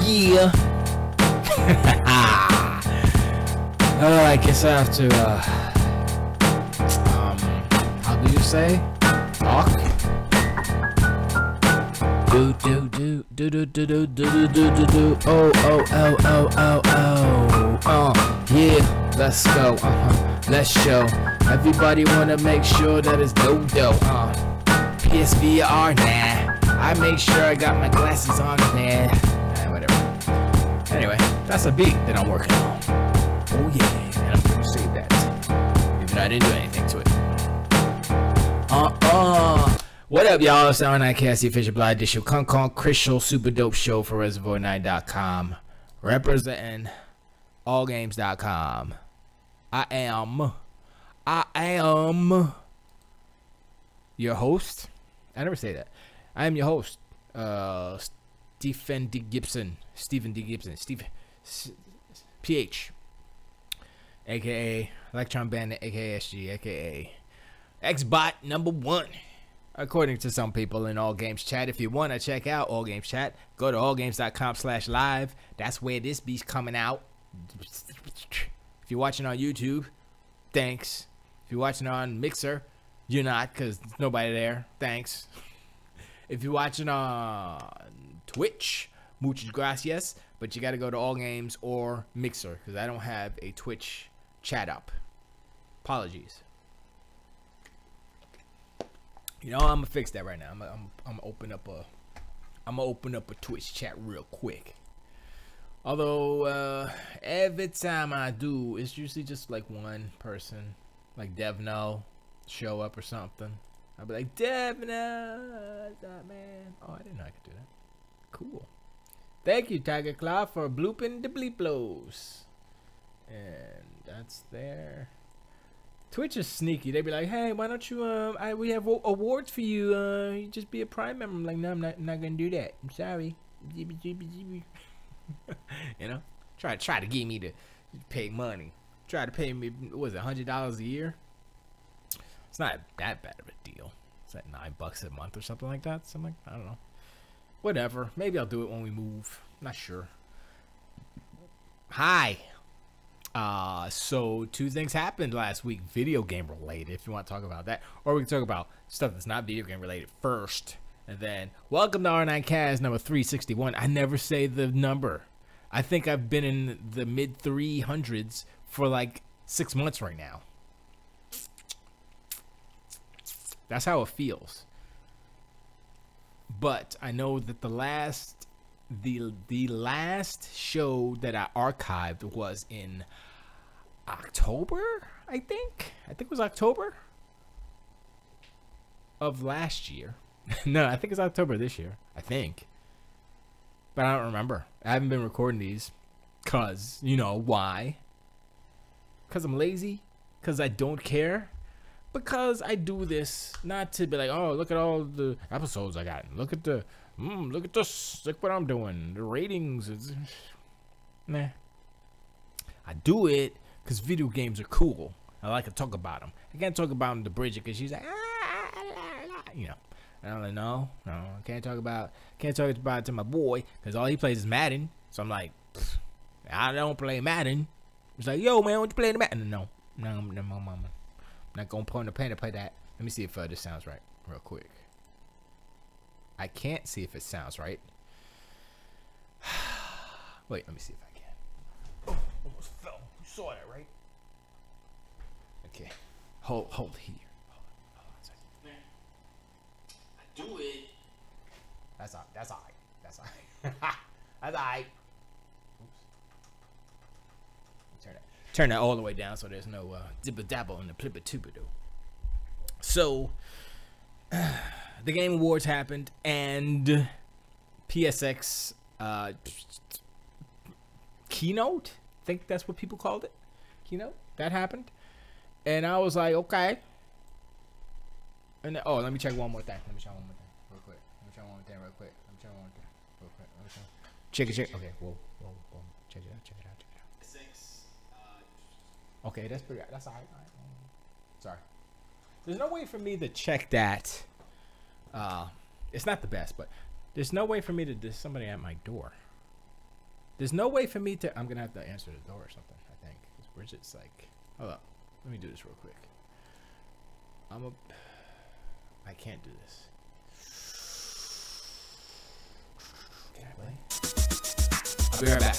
yeah. I guess I have to, how do you say? Talk? Yeah, let's go, let's show. Everybody wanna make sure that it's do-do, PSVR, nah. I make sure I got my glasses on, nah. Whatever. Anyway, that's a beat that I'm working on. Oh yeah, and I'm gonna save that. Even though I didn't do anything to it. What up, y'all? It's Our Nightcast, the official Blind Dish of Kong Crystal Super Dope Show for Reservoir9.com. Representing allgames.com. I am your host. I never say that. I am your host, Stephen D. Gibson, PH, aka Electron Bandit, aka Esgee, aka Xbot #1, according to some people in All Games Chat. If you want to check out All Games Chat, go to allgames.com/live. That's where this beat's coming out. If you're watching on YouTube, thanks. If you're watching on Mixer, you're not, because there's nobody there. Thanks. If you're watching on Twitch, muchas gracias. But you got to go to All Games or Mixer, because I don't have a Twitch chat up. Apologies. You know, I'm gonna fix that right now. I'm gonna open up a Twitch chat real quick. Although every time I do, it's usually just like one person, like Devno, show up or something. I'll be like, Devno, what's up, man? Oh, I didn't know I could do that. Cool. Thank you, Tiger Claw, for blooping the bleeplos. And that's there. Twitch is sneaky. They be like, hey, why don't you, we have awards for you. You just be a Prime member. I'm like, no, I'm not gonna do that. I'm sorry. You know, try to get me to pay money. Try to pay me, what was it, $100 a year? It's not that bad of a deal. It's like $9 a month or something like that. Something like, I don't know. Whatever. Maybe I'll do it when we move. Not sure. Hi. So two things happened last week, video game related, if you want to talk about that. Or we can talk about stuff that's not video game related first. And then, welcome to R9Cast number 361. I never say the number. I think I've been in the mid 300s for like 6 months right now. That's how it feels. But I know that the last show that I archived was in October, I think it was October of last year. No, I think it's October this year, I think. But I don't remember. I haven't been recording these cuz, you know, why? Cuz I'm lazy, cuz I don't care. Because I do this not to be like, oh, look at all the episodes I got. Look at this. Look what I'm doing. The ratings is nah. I do it because video games are cool. I like to talk about them. I can't talk about them to Bridget because she's like, you know. And I'm like, no, I can't talk about it to my boy because all he plays is Madden. So I'm like, I don't play Madden. He's like, yo, man, what you playing Madden? No, mama. Not gonna put on the pen to play that. Let me see if this sounds right real quick. I can't see if it sounds right. Wait, let me see if I can. Oh, almost fell. You saw that, right? Okay. Hold here. Hold on a second. I do it. That's all right. That's all right. Turn that all the way down so there's no dibba dabble in the plippa tupidoo. So the Game Awards happened and PSX keynote, I think that's what people called it. Keynote, that happened. And I was like, okay. And then, oh, let me check one more thing. Real quick. Check it. Okay, whoa. Check it out. Okay, that's pretty. That's all right. Sorry. There's no way for me to check that. It's not the best, but there's no way for me to. There's somebody at my door. There's no way for me to. I'm gonna have to answer the door or something. I think 'cause Bridget's like, hold up, let me do this real quick. I can't do this. Can I play? I'll be right back.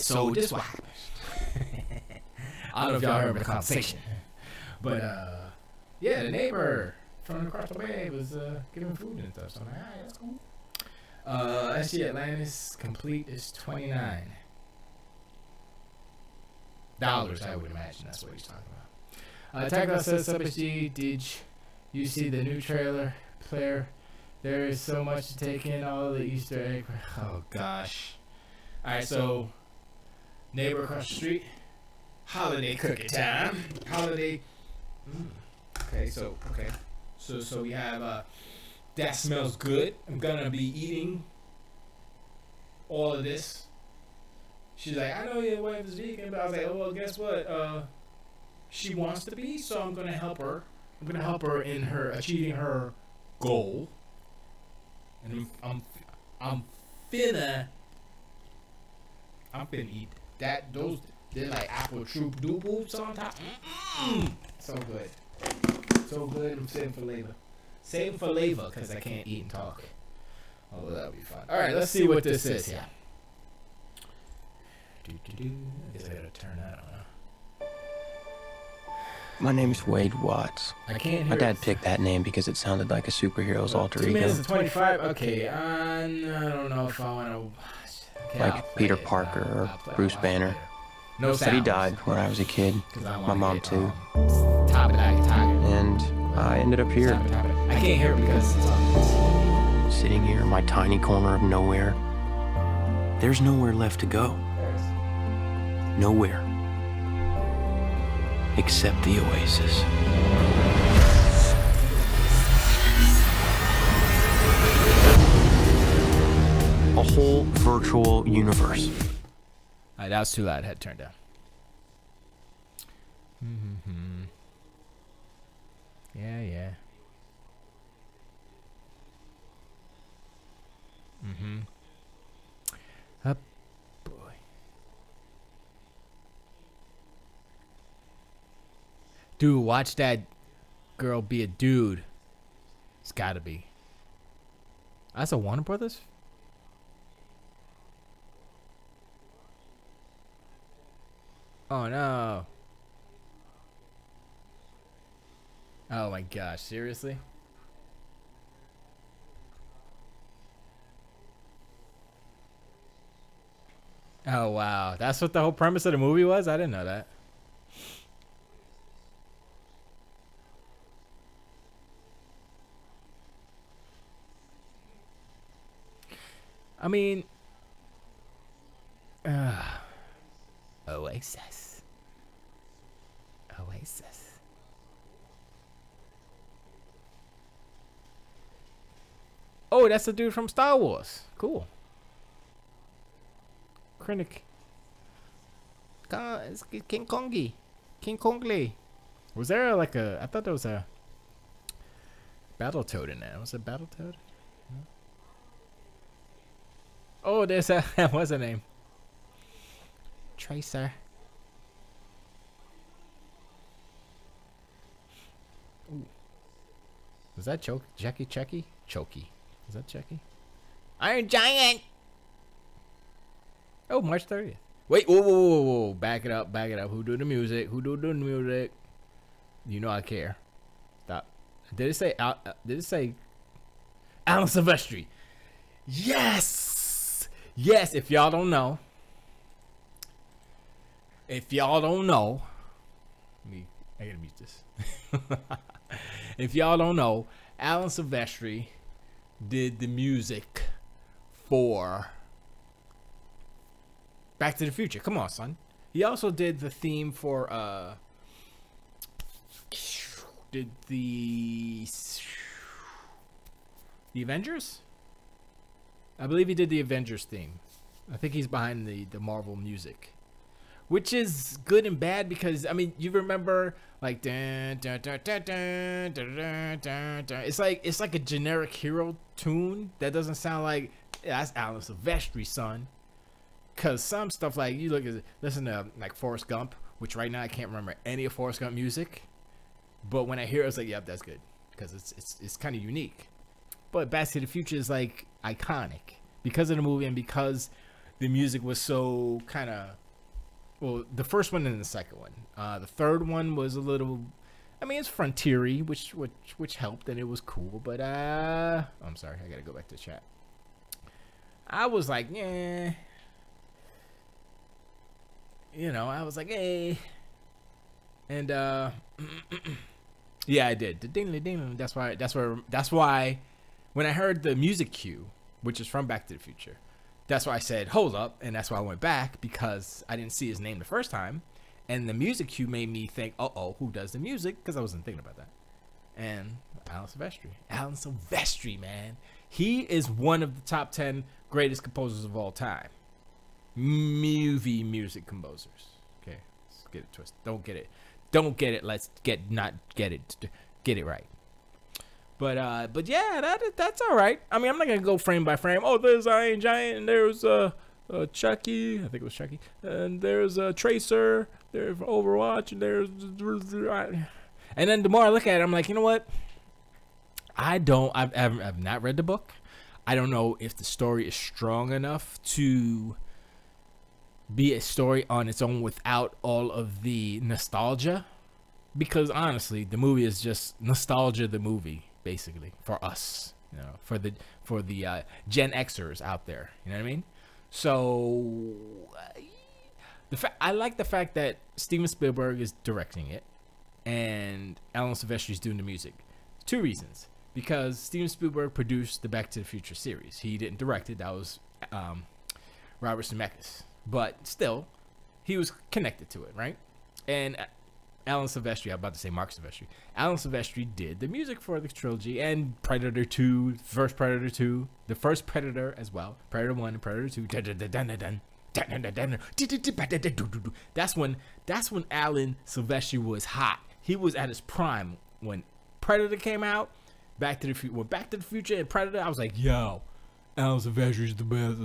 So this what happened. I don't know if y'all heard the conversation, but yeah, the neighbor from across the way was giving food and stuff. So I'm like, alright, that's cool. Esgee Atlantis complete is $29. I would imagine that's what he's talking about. Tagline says, "Sup Esgee, did you see the new trailer? Player, there is so much to take in. All the Easter egg. Oh gosh. All right, so." Neighbor across the street, holiday cooking time. Holiday. Okay, so we have that smells good. I'm gonna be eating all of this. She's like, I know your wife is vegan, but I was like, oh well, guess what? She wants to be, so I'm gonna help her. I'm gonna help her in her achieving her goal. And I'm finna eat. They're like apple troop doobles on top. So good. I'm saving for labor because I can't eat and talk. Oh, that'll be fun. All right, let's see what this is here. I guess I gotta turn that on. My name's Wade Watts. I can't hear. My dad picked that name because it sounded like a superhero's alter ego. 2 minutes and 25. Okay, I don't know if I want to. Okay, like Peter Parker or Bruce Banner. No sound. But he died when I was a kid. My mom too. And I ended up here. I can't hear it because sitting here in my tiny corner of nowhere. There's nowhere left to go. Nowhere. Except the oasis. A whole virtual universe. Alright, that was too loud. I had to turn down. Yeah. Up, boy. Dude, watch that girl be a dude. It's gotta be. That's a Warner Brothers? Oh no. Oh my gosh, seriously? Oh wow, that's what the whole premise of the movie was? I didn't know that. I mean, Oasis. Oh, that's the dude from Star Wars. Cool. Krennic. It's King Kongi. King Kongli. Was there like a... I thought there was a Battletoad in that. Was it Battletoad? No? Oh, there's a... What's her name? Tracer. Ooh. Was that Jackie Checky? Chokey. Is that Checky? Iron Giant! Oh, March 30th. Wait, whoa. Back it up. Who do the music? You know I care. Stop. Did it say Alan Silvestri? Yes! Yes, if y'all don't know. I gotta mute this. If y'all don't know, Alan Silvestri did the music for Back to the Future. Come on, son. He also did the theme for did the Avengers? I believe he did the Avengers theme. I think he's behind the Marvel music. Which is good and bad because, I mean, you remember like dun, dun, dun, dun, dun, dun, dun, dun, dun. It's like a generic hero tune that doesn't sound like that's Alan Silvestri, son. Cause some stuff like you listen to like Forrest Gump, which right now I can't remember any of Forrest Gump music, but when I hear it, it's like, yep, that's good, cause it's kind of unique. But Back to the Future is like iconic because of the movie and because the music was so kind of, well, the first one and the second one. The third one was a little, I mean, it's frontiery, which helped and it was cool. But I'm sorry, I gotta go back to the chat. I was like, yeah. You know, I was like, hey. And yeah, I did. The ding ding. That's why when I heard the music cue, which is from Back to the Future, that's why I said, hold up, and that's why I went back, because I didn't see his name the first time, and the music cue made me think, uh-oh, who does the music? Because I wasn't thinking about that. And Alan Silvestri. Alan Silvestri, man. He is one of the top 10 greatest composers of all time. Movie music composers. Okay, let's get it twisted. Don't get it. Let's get it right. But yeah, that's all right. I mean, I'm not gonna go frame by frame. Oh, there's Iron Giant, and there's Chucky. I think it was Chucky. And there's Tracer. There's Overwatch, and there's. And then the more I look at it, I'm like, you know what? I've not read the book. I don't know if the story is strong enough to be a story on its own without all of the nostalgia, because honestly, the movie is just nostalgia. The movie, basically, for us, you know, for the Gen Xers out there, you know what I mean? So I like the fact that Steven Spielberg is directing it and Alan Silvestri is doing the music. 2 reasons: because Steven Spielberg produced the Back to the Future series. He didn't direct it. That was Robert Zemeckis. But still, he was connected to it, right? And Alan Silvestri, I'm about to say Mark Silvestri. Alan Silvestri did the music for the trilogy and Predator 2, first Predator 2, the first Predator as well, Predator 1 and Predator 2. That's when Alan Silvestri was hot. He was at his prime when Predator came out. Back to the Future and Predator, I was like, yo, Alan Silvestri's the best.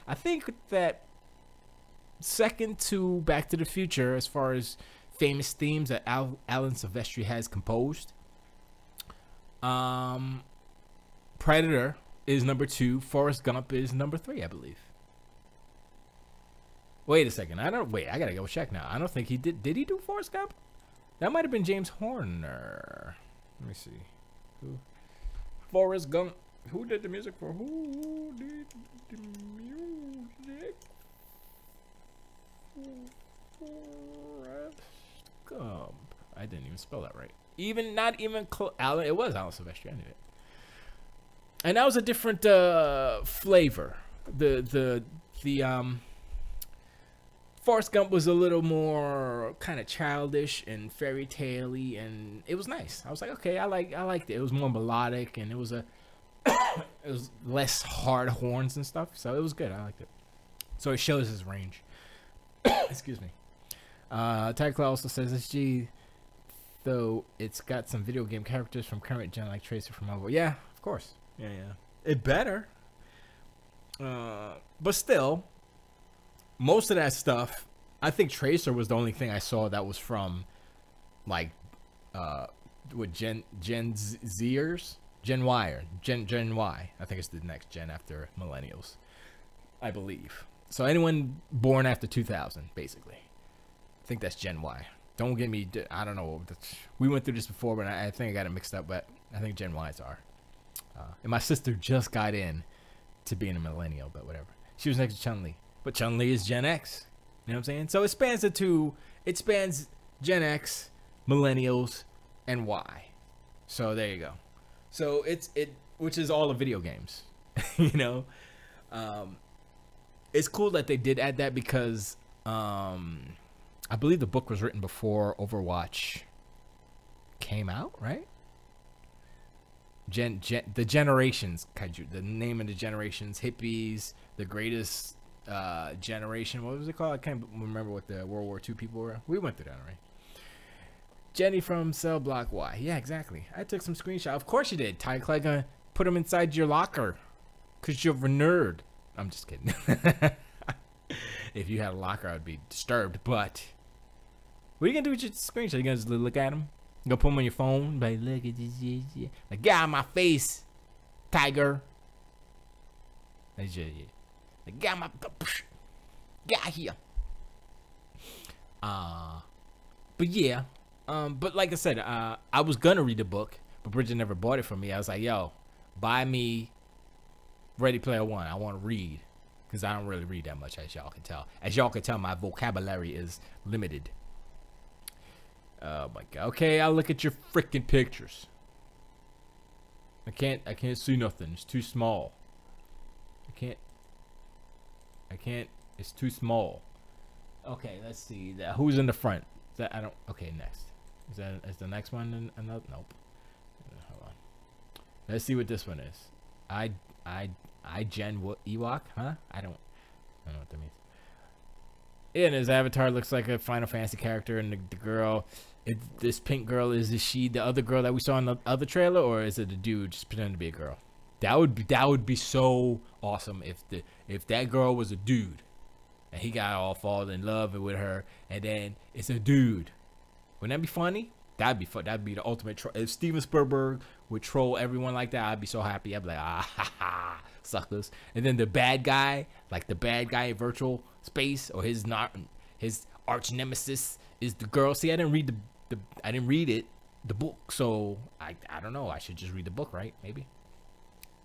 I think that second to Back to the Future, as far as famous themes that Alan Silvestri has composed, Predator is number 2. Forrest Gump is number 3, I believe. Wait a second. I gotta go check now. I don't think he did. Did he do Forrest Gump? That might have been James Horner. Let me see. Who? Forrest Gump. Who did the music for? Who did the music for Forrest Gump? I didn't even spell that right. Not even Alan. It was Alan Silvestri. I knew it. And that was a different flavor. The Forrest Gump was a little more kind of childish and fairy tale-y, and it was nice. I was like, okay, I liked it. It was more melodic, and it was less hard horns and stuff, so it was good. I liked it. So it shows his range. Excuse me. Tyclaw also says SG, though it's got some video game characters from current gen like Tracer from Marvel. Yeah, of course. Yeah. It better. But still, most of that stuff, I think Tracer was the only thing I saw that was from, like, with Gen Zers, Gen Y, or Gen Y. I think it's the next gen after millennials, I believe. So anyone born after 2000, basically. I think that's Gen Y. Don't get me, I don't know. We went through this before, but I think I got it mixed up, but I think Gen Ys are. And my sister just got in to being a millennial, but whatever. She was next to Chun-Li. But Chun-Li is Gen X. You know what I'm saying? So it spans it spans Gen X, millennials, and Y. So there you go. So which is all the video games. You know? It's cool that they did add that because I believe the book was written before Overwatch came out, right? The generations, kaiju, the name of the generations, hippies, the greatest generation. What was it called? I can't remember what the World War II people were. We went through that already. Jenny from Cell Block Y. Yeah, exactly. I took some screenshot. Of course you did. Ty Clay gonna put them inside your locker because you're a nerd. I'm just kidding. If you had a locker, I'd be disturbed. But what are you gonna do with your screenshot? You gonna just look at them? You gonna put them on your phone? Like, look at this. Yeah. Like, get out of my face, tiger. Like, get out my. Get out here. But yeah. But like I said, I was gonna read the book, but Bridget never bought it for me. I was like, yo, buy me Ready Player One. I want to read. Because I don't really read that much, as y'all can tell. As y'all can tell, my vocabulary is limited. Oh my god. Okay, I'll look at your freaking pictures. I can't see nothing. It's too small. I can't. It's too small. Okay, let's see. Who's in the front? Okay, next. Is the next one another? Nope. Hold on. Let's see what this one is. I Gen Ewok, huh? I don't know what that means. And his avatar looks like a Final Fantasy character, and the girl, this pink girl, is she the other girl that we saw in the other trailer, or is it a dude just pretending to be a girl? That would be so awesome if that girl was a dude, and he got all fall in love with her, and then it's a dude. Wouldn't that be funny? That'd be fun. That'd be the ultimate troll. If Steven Spielberg would troll everyone like that, I'd be so happy. I'd be like, ah, ha, ha, suckers. And then the bad guy, like the bad guy in virtual space, or his arch nemesis is the girl. See, I didn't read the book, so I don't know. I should just read the book, right? Maybe.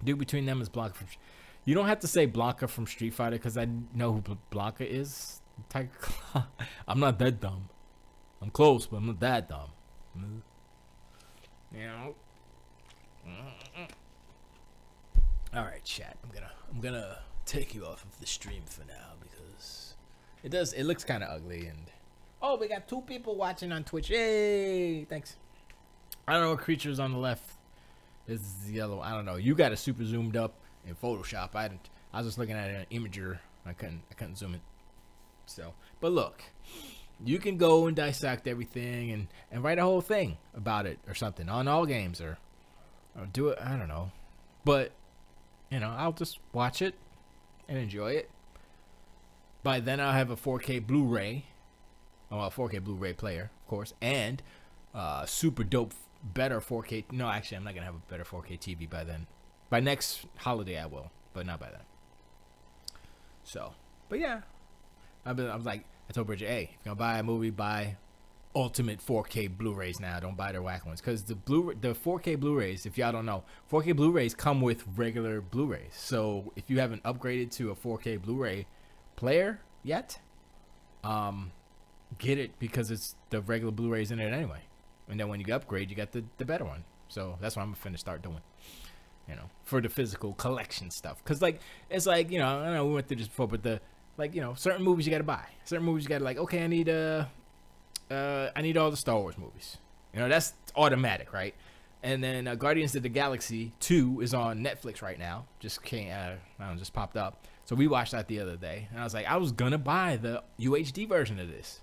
Dude between them is Blanca from. You don't have to say Blanca from Street Fighter because I know who Blanca is. I'm not that dumb. I'm close, but I'm not that dumb. You know. All right, chat. I'm gonna take you off of the stream for now because it looks kind of ugly, and oh, we got 2 people watching on Twitch. Yay! Thanks. I don't know what creature's on the left. This is yellow. I don't know. You got it super zoomed up in Photoshop. I was just looking at an imager. I couldn't zoom it. So, but look, you can go and dissect everything and write a whole thing about it or something on all games or do it. I don't know, but you know, I'll just watch it and enjoy it. By then, I'll have a 4K Blu-ray, well, a 4K Blu-ray player, of course, and super dope, better 4K. No, actually, I'm not gonna have a better 4K TV by then. By next holiday, I will, but not by then. So, but yeah, I was like, I told Bridget, hey, if you're gonna buy a movie, buy ultimate 4K Blu-rays now. Don't buy their whack ones, because the 4K Blu-rays, if y'all don't know, 4K Blu-rays come with regular Blu-rays. So if you haven't upgraded to a 4K Blu-ray player yet, get it, because it's the regular Blu-rays in it anyway. And then when you upgrade, you got the better one. So that's what I'm finna start doing, you know, for the physical collection stuff. Because like, it's like, you know, I know we went through this before, but like, you know, certain movies you gotta buy. Certain movies you gotta, like, okay, I need all the Star Wars movies. You know, that's automatic, right? And then Guardians of the Galaxy 2 is on Netflix right now. Just came, I don't know, just popped up. So we watched that the other day, and I was like, I was gonna buy the UHD version of this,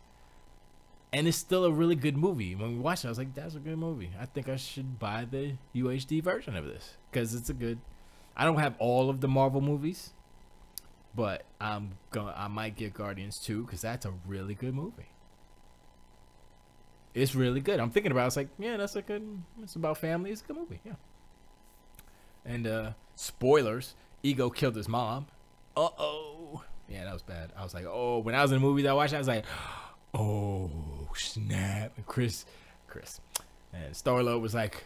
and it's still a really good movie. When we watched it, I was like, that's a good movie. I think I should buy the UHD version of this because it's a good. I don't have all of the Marvel movies, but I might get Guardians 2 because that's a really good movie. It's really good. I'm thinking about it. It's like, yeah, that's a good. It's about family. It's a good movie. Yeah. And spoilers: Ego killed his mom. Uh-oh. Yeah, that was bad. I was like, oh, when I was in the movies I watched, I was like, oh, snap. And Chris, and Star-Lord was like,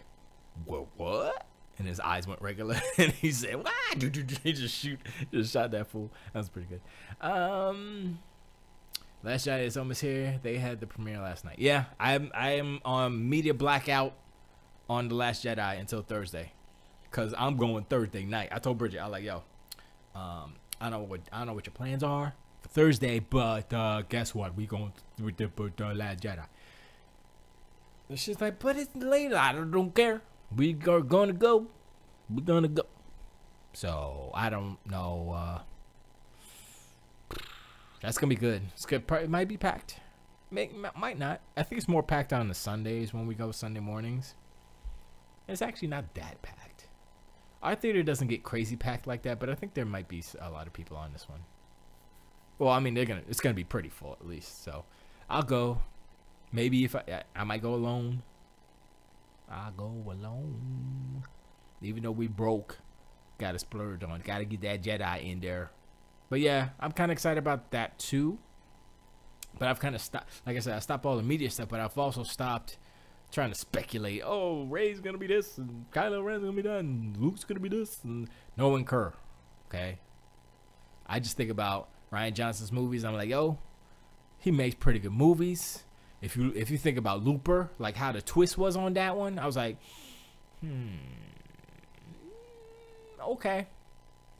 what? And his eyes went regular, and he said, what? He just shot that fool. That was pretty good. Last Jedi is almost here. They had the premiere last night. Yeah, I am on media blackout on The Last Jedi until Thursday, cause I'm going Thursday night. I told Bridget, I was like, yo, I don't know what your plans are for Thursday, but guess what? We going with the Last Jedi. And she's like, but it's later. I don't care. We are gonna go. We're gonna go. So I don't know. That's gonna be good. It's good. It might be packed. Might not. I think it's more packed on the Sundays when we go Sunday mornings. It's actually not that packed. Our theater doesn't get crazy packed like that, but I think there might be a lot of people on this one. Well, I mean, it's gonna be pretty full at least. So I'll go. Maybe if I might go alone. I'll go alone. Even though we broke, gotta splurge on. Gotta get that Jedi in there. But yeah, I'm kind of excited about that too. But I've kind of stopped. Like I said, I stopped all the media stuff, but I've also stopped trying to speculate. Oh, Rey's gonna be this, and Kylo Ren's gonna be that, and Luke's gonna be this, and no one Kerr. Okay. I just think about Rian Johnson's movies. I'm like, yo, he makes pretty good movies. If you think about Looper, like how the twist was on that one, I was like, okay,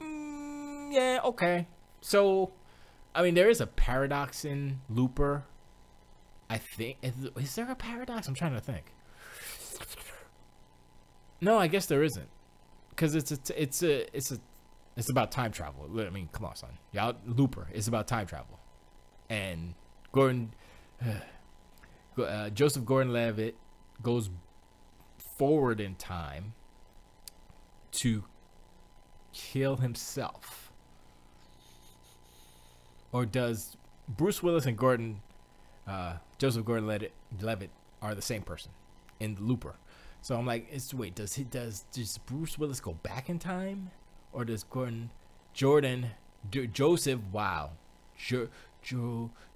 yeah, okay. So, I mean, there is a paradox in Looper. I think is there a paradox? I'm trying to think. No, I guess there isn't, because it's about time travel. I mean, come on, son. Yeah, Looper is about time travel, and Joseph Gordon-Levitt goes forward in time to kill himself. Or does Bruce Willis and Joseph Gordon-Levitt are the same person in Looper? So I'm like, does Bruce Willis go back in time, or does Joseph? Wow,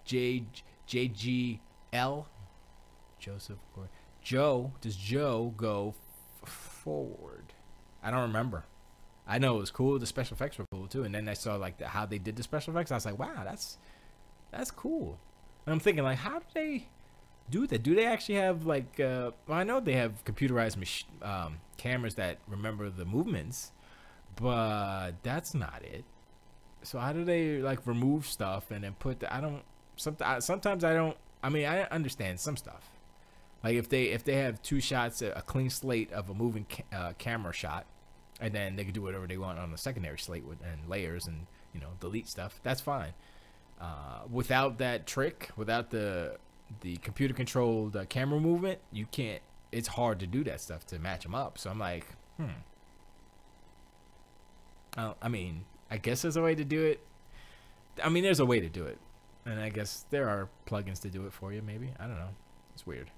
JGL. Joseph Gordon. Does Joe go forward? I don't remember. I know it was cool. The special effects were cool too. And then I saw like how they did the special effects. I was like, wow, that's cool. And I'm thinking, like, how do they do that? Do they actually have like? Well, I know they have computerized cameras that remember the movements, but that's not it. So how do they like remove stuff and then put the? Sometimes I don't. I mean, I understand some stuff. Like if they have two shots, a clean slate of a moving camera shot, and then they can do whatever they want on the secondary slate and layers and delete stuff. That's fine. Without that trick, without the computer controlled camera movement, you can't. It's hard to do that stuff to match them up. So I'm like, I mean, I guess there's a way to do it. I mean, there's a way to do it, and I guess there are plugins to do it for you. Maybe, I don't know. It's weird.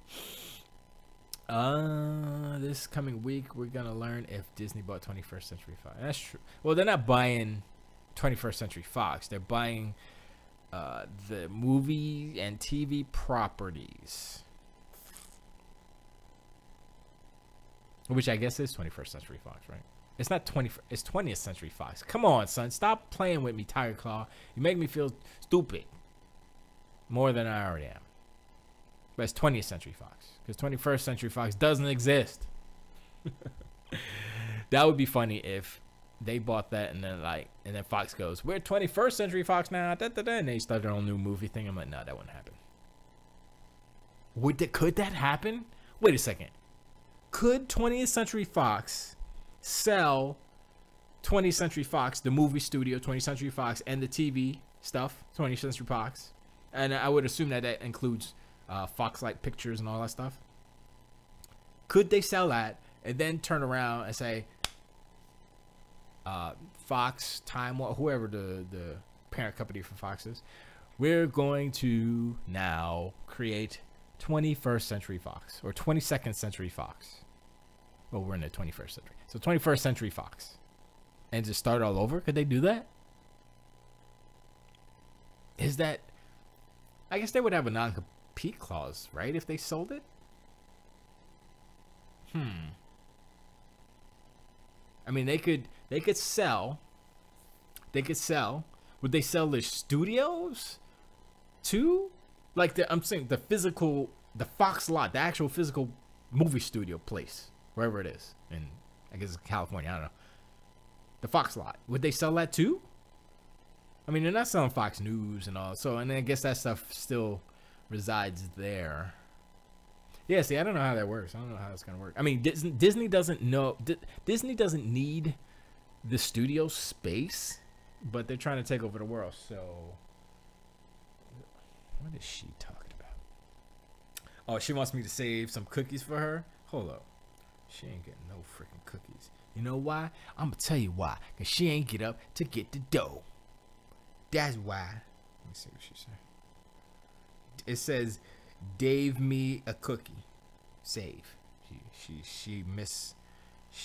This coming week we're gonna learn if Disney bought 21st Century Fox. That's true. Well, they're not buying 21st Century Fox. They're buying the movie and TV properties, which I guess is 21st Century Fox, right? It's not 20. It's 20th Century Fox. Come on, son. Stop playing with me, Tiger Claw. You make me feel stupid more than I already am. But it's 20th Century Fox, because 21st Century Fox doesn't exist. That would be funny if they bought that and then Fox goes, we're 21st Century Fox now, and they start their own new movie thing. I'm like, no, that wouldn't happen. Could that happen? Wait a second. Could 20th Century Fox sell 20th Century Fox, the movie studio, 20th Century Fox, and the TV stuff, 20th Century Fox. And I would assume that that includes Foxlight Pictures and all that stuff. Could they sell that and then turn around and say, Fox, Time Warner, whoever the parent company for Fox is, we're going to now create 21st Century Fox or 22nd Century Fox. Well, we're in the 21st century. So 21st Century Fox. And just start all over? Could they do that? Is that... I guess they would have a non-compete clause, right? If they sold it? I mean, they could sell. They could sell. Would they sell their studios too? Like I'm saying the physical, the Fox lot, the actual physical movie studio place, wherever it is, in I guess it's California. I don't know. The Fox lot. Would they sell that too? I mean, they're not selling Fox News and all. So, and I guess that stuff still resides there. Yeah, see, I don't know how that works. I don't know how it's gonna work. I mean, Disney doesn't know. Disney doesn't need the studio space, but they're trying to take over the world. So, what is she talking about? Oh, she wants me to save some cookies for her. Hold up, she ain't getting no freaking cookies. You know why? I'm gonna tell you why. Cause she ain't get up to get the dough. That's why. Let me see what she said. It says, "Dave me a cookie." Save. She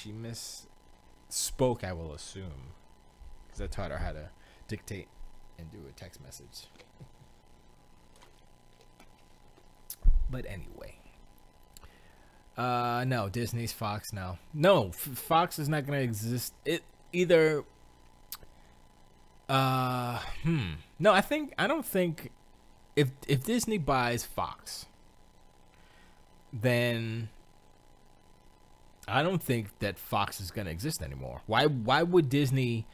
misspoke, I will assume, because I taught her how to dictate and do a text message. But anyway, no, Disney's Fox now. No, Fox is not gonna exist. It either. No, I don't think if Disney buys Fox, then I don't think that Fox is gonna exist anymore. Why would Disney?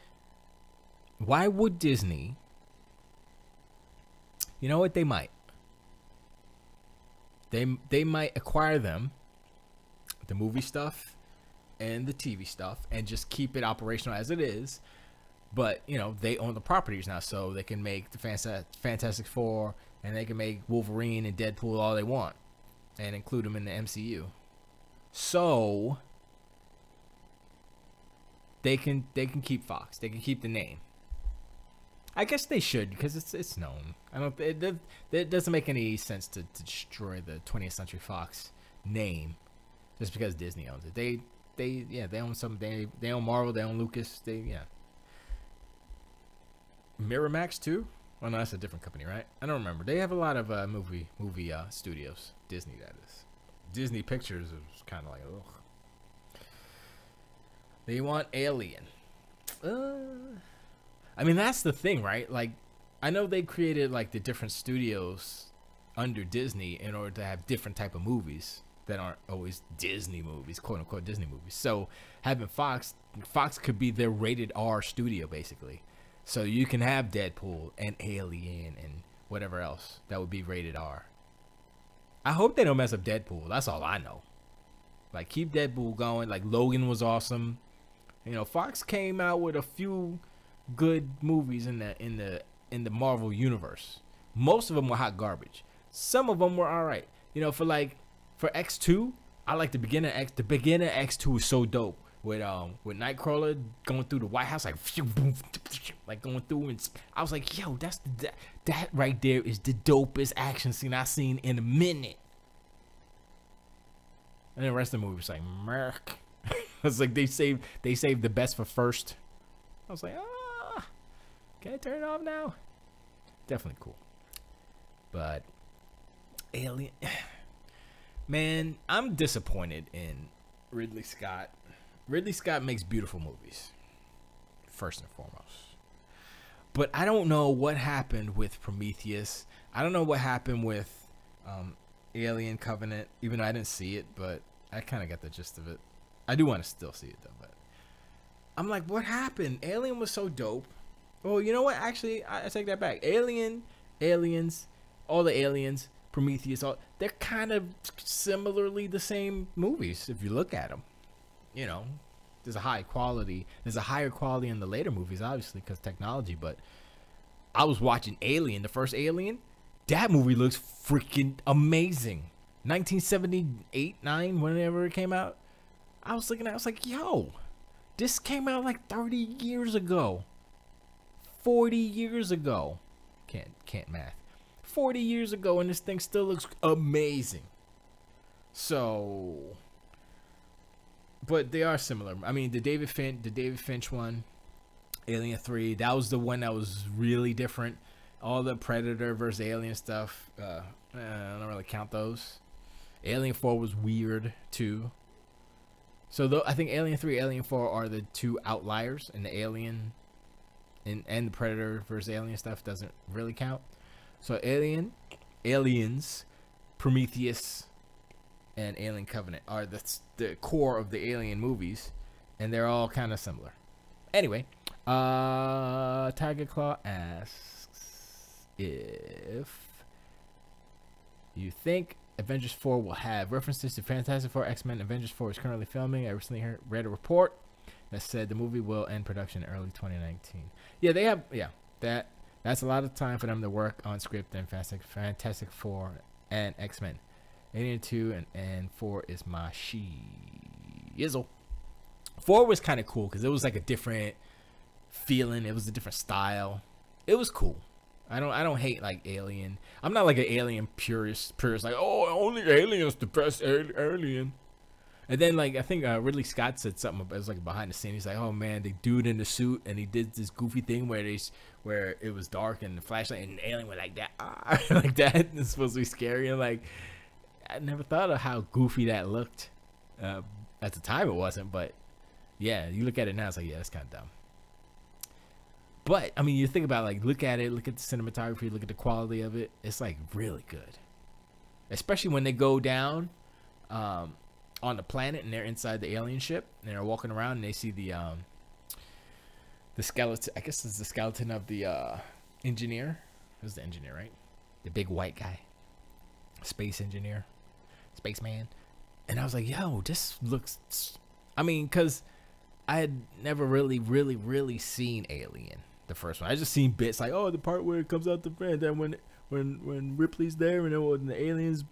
Why would Disney? You know what? They might. They might acquire them, the movie stuff and the TV stuff, and just keep it operational as it is. But, you know, they own the properties now, so they can make the Fantastic Four, and they can make Wolverine and Deadpool all they want, and include them in the MCU. So they can keep Fox. They can keep the name. I guess they should, because it's known. It doesn't make any sense to destroy the 20th Century Fox name just because Disney owns it. They own some. They own Marvel. They own Lucas. Miramax too? Well, no, that's a different company, right? I don't remember. They have a lot of movie studios. Disney, that is. Disney Pictures is kind of like, ugh. They want Alien. I mean, that's the thing, right? Like, I know they created like the different studios under Disney in order to have different type of movies that aren't always Disney movies, quote unquote Disney movies. So having Fox could be their rated R studio basically. So you can have Deadpool and Alien and whatever else that would be rated R. I hope they don't mess up Deadpool. That's all I know. Like, keep Deadpool going. Like, Logan was awesome. You know, Fox came out with a few good movies in the Marvel universe. Most of them were hot garbage. Some of them were all right. You know, for X2, I like the beginning of X. The beginning of X2 is so dope. With Nightcrawler going through the White House, like going through, and I was like, yo, that right there is the dopest action scene I've seen in a minute. And the rest of the movie was like, Merc. It's like they saved the best for first. I was like, can I turn it off now? Definitely cool. But Alien, man, I'm disappointed in Ridley Scott. Ridley Scott makes beautiful movies, first and foremost. But I don't know what happened with Prometheus. I don't know what happened with Alien Covenant, even though I didn't see it, but I kind of got the gist of it. I do want to still see it, though. But I'm like, what happened? Alien was so dope. Oh, you know what? Actually, I take that back. Aliens, all the aliens, Prometheus, they're kind of similarly the same movies if you look at them. You know, there's a high quality. There's a higher quality in the later movies, obviously, because technology. But I was watching Alien, the first Alien. That movie looks freaking amazing. 1978, 9, whenever it came out. I was looking at it, I was like, yo, this came out like 30 years ago. 40 years ago. Can't math. 40 years ago, and this thing still looks amazing. So, but they are similar. I mean, the David Finch one, Alien 3, that was the one that was really different. All the Predator versus Alien stuff, I don't really count those. Alien 4 was weird too. So I think Alien 3, Alien 4 are the two outliers, and the Alien and the Predator versus Alien stuff doesn't really count. So Aliens, Prometheus, and Alien Covenant are the core of the Alien movies, and they're all kind of similar. Anyway, Tiger Claw asks if you think Avengers 4 will have references to Fantastic Four, X-Men. Avengers 4 is currently filming. I recently read a report that said the movie will end production in early 2019. Yeah, they have. Yeah, that's a lot of time for them to work on script and Fantastic Four and X-Men. Alien 2 and 4 is my shizzle. 4 was kind of cool because it was like a different feeling. It was a different style. It was cool. I don't hate like Alien. I'm not like an Alien purist like, oh, only Alien's the best Alien. And then like I think Ridley Scott said something about, it was like behind the scene. He's like, oh man, the dude in the suit, and he did this goofy thing where it was dark and the flashlight and the alien went like that, like that. It's supposed to be scary, and like I never thought of how goofy that looked. At the time it wasn't, but yeah, you look at it now, it's like, yeah, that's kind of dumb. But I mean, you think about like, look at it, look at the cinematography, look at the quality of it. It's like really good, especially when they go down on the planet and they're inside the alien ship and they're walking around and they see the skeleton. I guess it's the skeleton of the engineer. It was the engineer, right? The big white guy, space engineer, spaceman. And I was like, yo, this looks. I mean, because I had never really seen Alien, the first one. I just seen bits like, oh, the part where it comes out the vent, then when Ripley's there and then when the aliens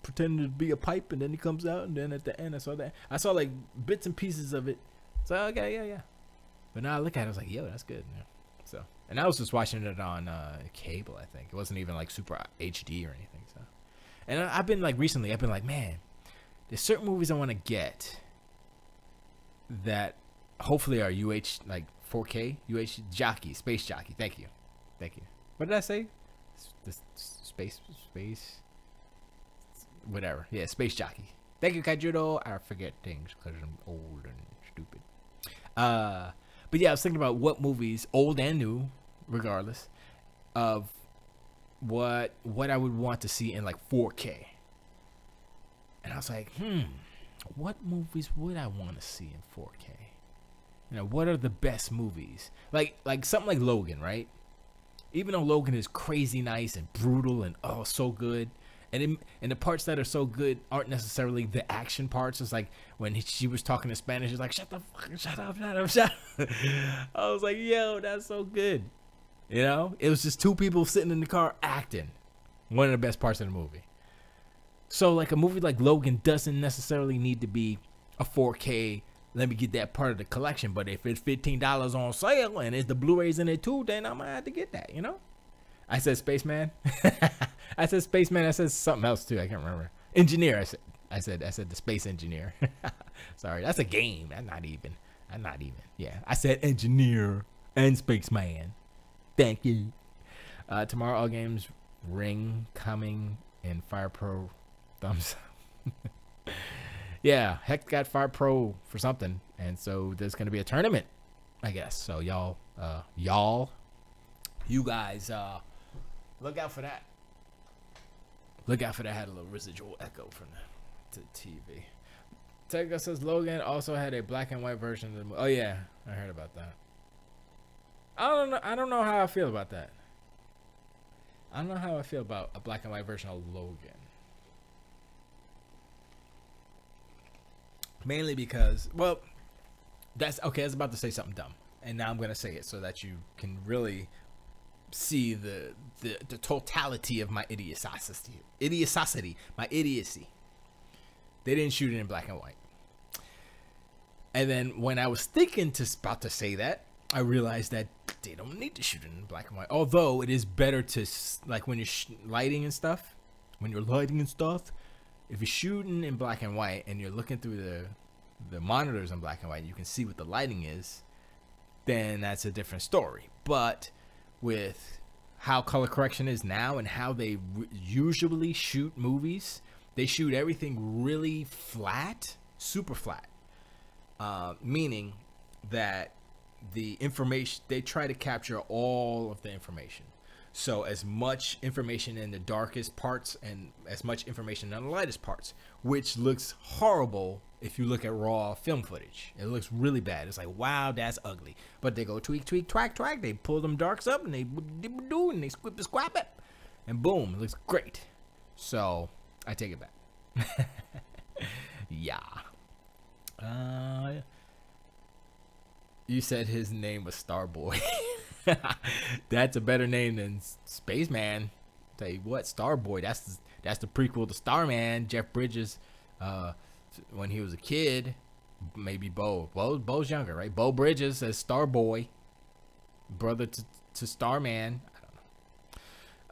pretending to be a pipe and then he comes out, and then at the end I saw like bits and pieces of it. So okay, yeah. But now I look at it, I was like, yo, that's good. Yeah. So, and I was just watching it on cable. I think it wasn't even like super HD or anything. So, and I've been like recently, I've been like, man, there's certain movies I want to get that hopefully are like 4K jockey, space jockey. Thank you. What did I say? Space whatever. Yeah, space jockey. Thank you, Kajudo. I forget things because I'm old and stupid. But yeah, I was thinking about what movies, old and new, regardless of what I would want to see in like 4K. And I was like, what movies would I want to see in 4K? You know, what are the best movies? Like something like Logan, right? Even though Logan is crazy nice and brutal and oh so good, and the parts that are so good aren't necessarily the action parts. It's like when she was talking in Spanish, she's like, shut up. I was like, yo, that's so good. You know, it was just two people sitting in the car acting. One of the best parts of the movie. So like a movie like Logan doesn't necessarily need to be a 4K. Let me get that part of the collection. But if it's $15 on sale and it's the Blu-rays in it too, then I'm gonna have to get that. You know. I said Spaceman. I said Spaceman. I said something else too. I can't remember. Engineer. I said the Space Engineer. Sorry, that's a game. I'm not even. Yeah. I said Engineer and Spaceman. Thank you. Tomorrow, all games ring coming in Fire Pro. Thumbs up. Yeah, Hex got Fire Pro for something, and so there's gonna be a tournament, I guess. So y'all, you guys, look out for that. Look out for that. I had a little residual echo from the TV. Tega says Logan also had a black and white version of the movie. Oh yeah, I heard about that. I don't know how I feel about that. I don't know how I feel about a black and white version of Logan. Mainly because, well, That's okay. I was about to say something dumb, and now I'm gonna say it so that you can really see the totality of my idiocy, my idiocy. They didn't shoot it in black and white. And then when I was thinking about to say that, I realized that they don't need to shoot it in black and white. Although it is better to, like, when you're lighting and stuff, if you're shooting in black and white and you're looking through the monitors in black and white, you can see what the lighting is, then that's a different story. But with how color correction is now and how they usually shoot movies, they shoot everything really flat, super flat, meaning that the information, they try to capture all of the information. So as much information in the darkest parts and as much information in the lightest parts, which looks horrible if you look at raw film footage. It looks really bad. It's like, wow, that's ugly. But they go tweak, tweak, twack, twack. They pull them darks up and they do and they squip it, squap it, and boom, it looks great. So I take it back. Yeah. You said his name was Starboy. That's a better name than Spaceman. Tell you what, Starboy. That's the prequel to Starman. Jeff Bridges, when he was a kid, maybe Bo's younger, right? Bo Bridges as Starboy, brother to Starman. I don't know.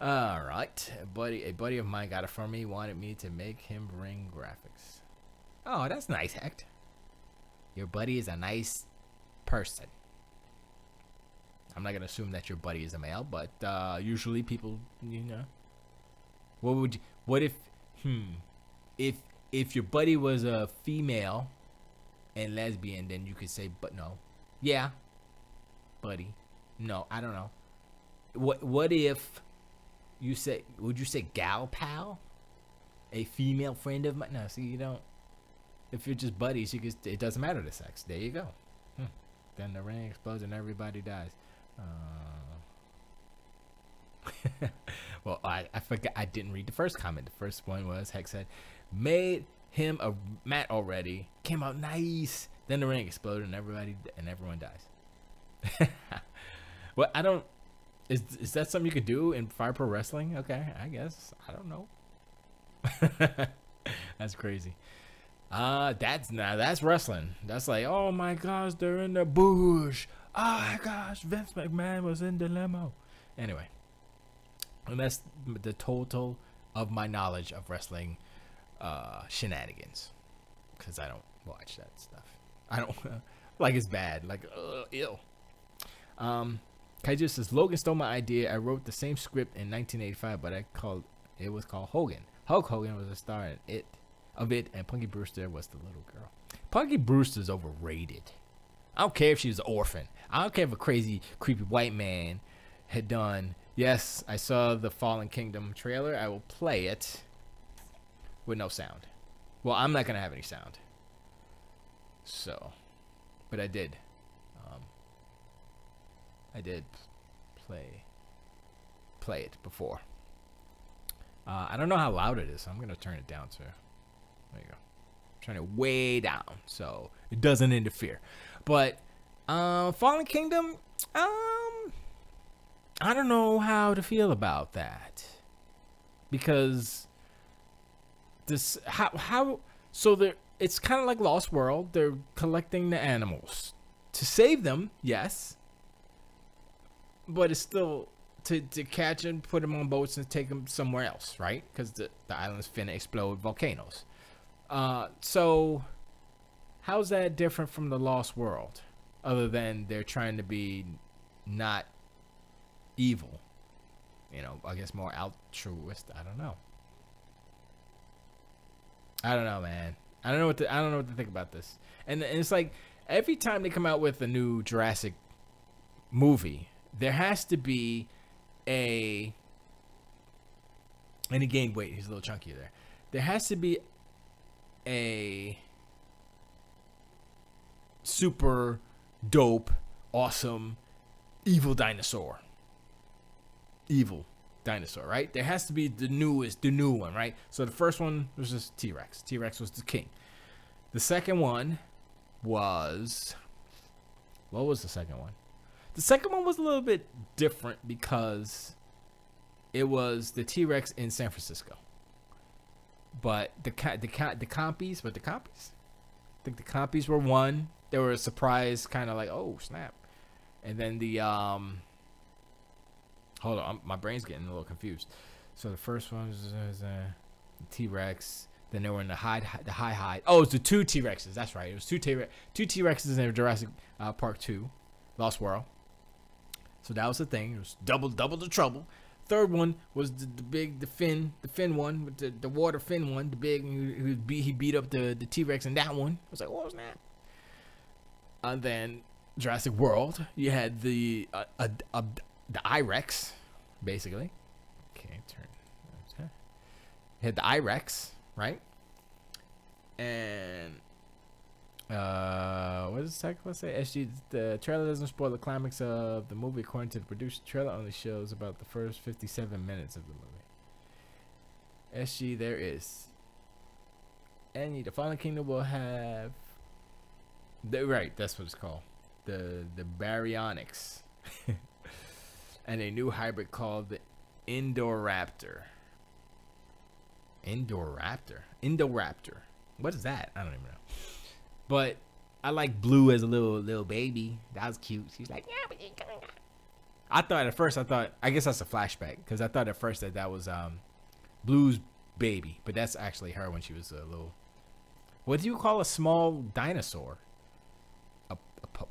All right, a buddy of mine got it for me. Wanted me to make him bring graphics. Oh, that's nice, Hecht. Your buddy is a nice person. I'm not gonna assume that your buddy is a male, but usually people, you know. What if your buddy was a female and lesbian, then you could say, but no, yeah, buddy, no, I don't know. What if you say, would you say gal pal, a female friend of mine? No, see, you don't. If you're just buddies, you could, it doesn't matter the sex. There you go. Then the ring explodes and everybody dies. Well, I forgot. I didn't read the first comment. The first one was Heck said, made him a mat already. Came out nice. Then the ring exploded and everyone dies. Well, I don't. Is that something you could do in Fire Pro Wrestling? Okay, I guess. I don't know. That's crazy. That's wrestling. That's like, oh my gosh, they're in the bush. Oh my gosh, Vince McMahon was in the limo. Anyway, and that's the total of my knowledge of wrestling shenanigans, because I don't watch that stuff. I don't like, it's bad, like ew. Kaiju says, Logan stole my idea. I wrote the same script in 1985, but it was called Hogan. Hulk Hogan was a star in it, and Punky Brewster was the little girl. Punky Brewster's overrated. I don't care if she was an orphan. I don't care if a crazy, creepy white man had done. Yes, I saw the Fallen Kingdom trailer. I will play it with no sound. Well, I'm not gonna have any sound. So, but I did. I did play it before. I don't know how loud it is, so I'm gonna turn it down to. There you go. Turn it way down so it doesn't interfere. But Fallen Kingdom, I don't know how to feel about that, because this how so there, it's kind of like Lost World. They're collecting the animals to save them, yes, but it's still to catch and put them on boats and take them somewhere else, right? Because the island's finna explode volcanoes. So how's that different from the Lost World, other than they're trying to be not evil, you know, I guess more altruist. I don't know, man. I don't know what to think about this. And it's like every time they come out with a new Jurassic movie, there has to be and he gained weight, he's a little chunky there has to be a super dope, awesome, evil dinosaur, right? There has to be the new one, right? So the first one was just T-Rex. T-Rex was the king. The second one was What was the second one? The second one was a little bit different because it was the T-Rex in San Francisco. But the compies, I think the compies were one. They were a surprise, kind of like, oh snap. And then the hold on, my brain's getting a little confused. So the first one was T-Rex. Then they were in the high. Oh, it's the two T-Rexes. That's right. It was two T-Rexes in Jurassic Park 2, Lost World. So that was the thing. It was double the trouble. Third one was the fin one with the water fin one, the big. He beat up the T-Rex in that one. I was like, what was that? And then Jurassic World, you had the I-Rex, basically. Okay, turn. You had the I-Rex, right? And what does the second one say? Esgee, the trailer doesn't spoil the climax of the movie. According to the producer, the trailer only shows about the first 57 minutes of the movie. Esgee, there is. And the Fallen Kingdom will have right, that's what it's called. The Baryonyx. And a new hybrid called the Indoraptor. Indoraptor. What is that? I don't even know. But I like Blue as a little baby. That was cute. She's like, yeah, but you gonna. I thought at first, I guess that's a flashback, because I thought at first that was Blue's baby, but that's actually her when she was a little. What do you call a small dinosaur?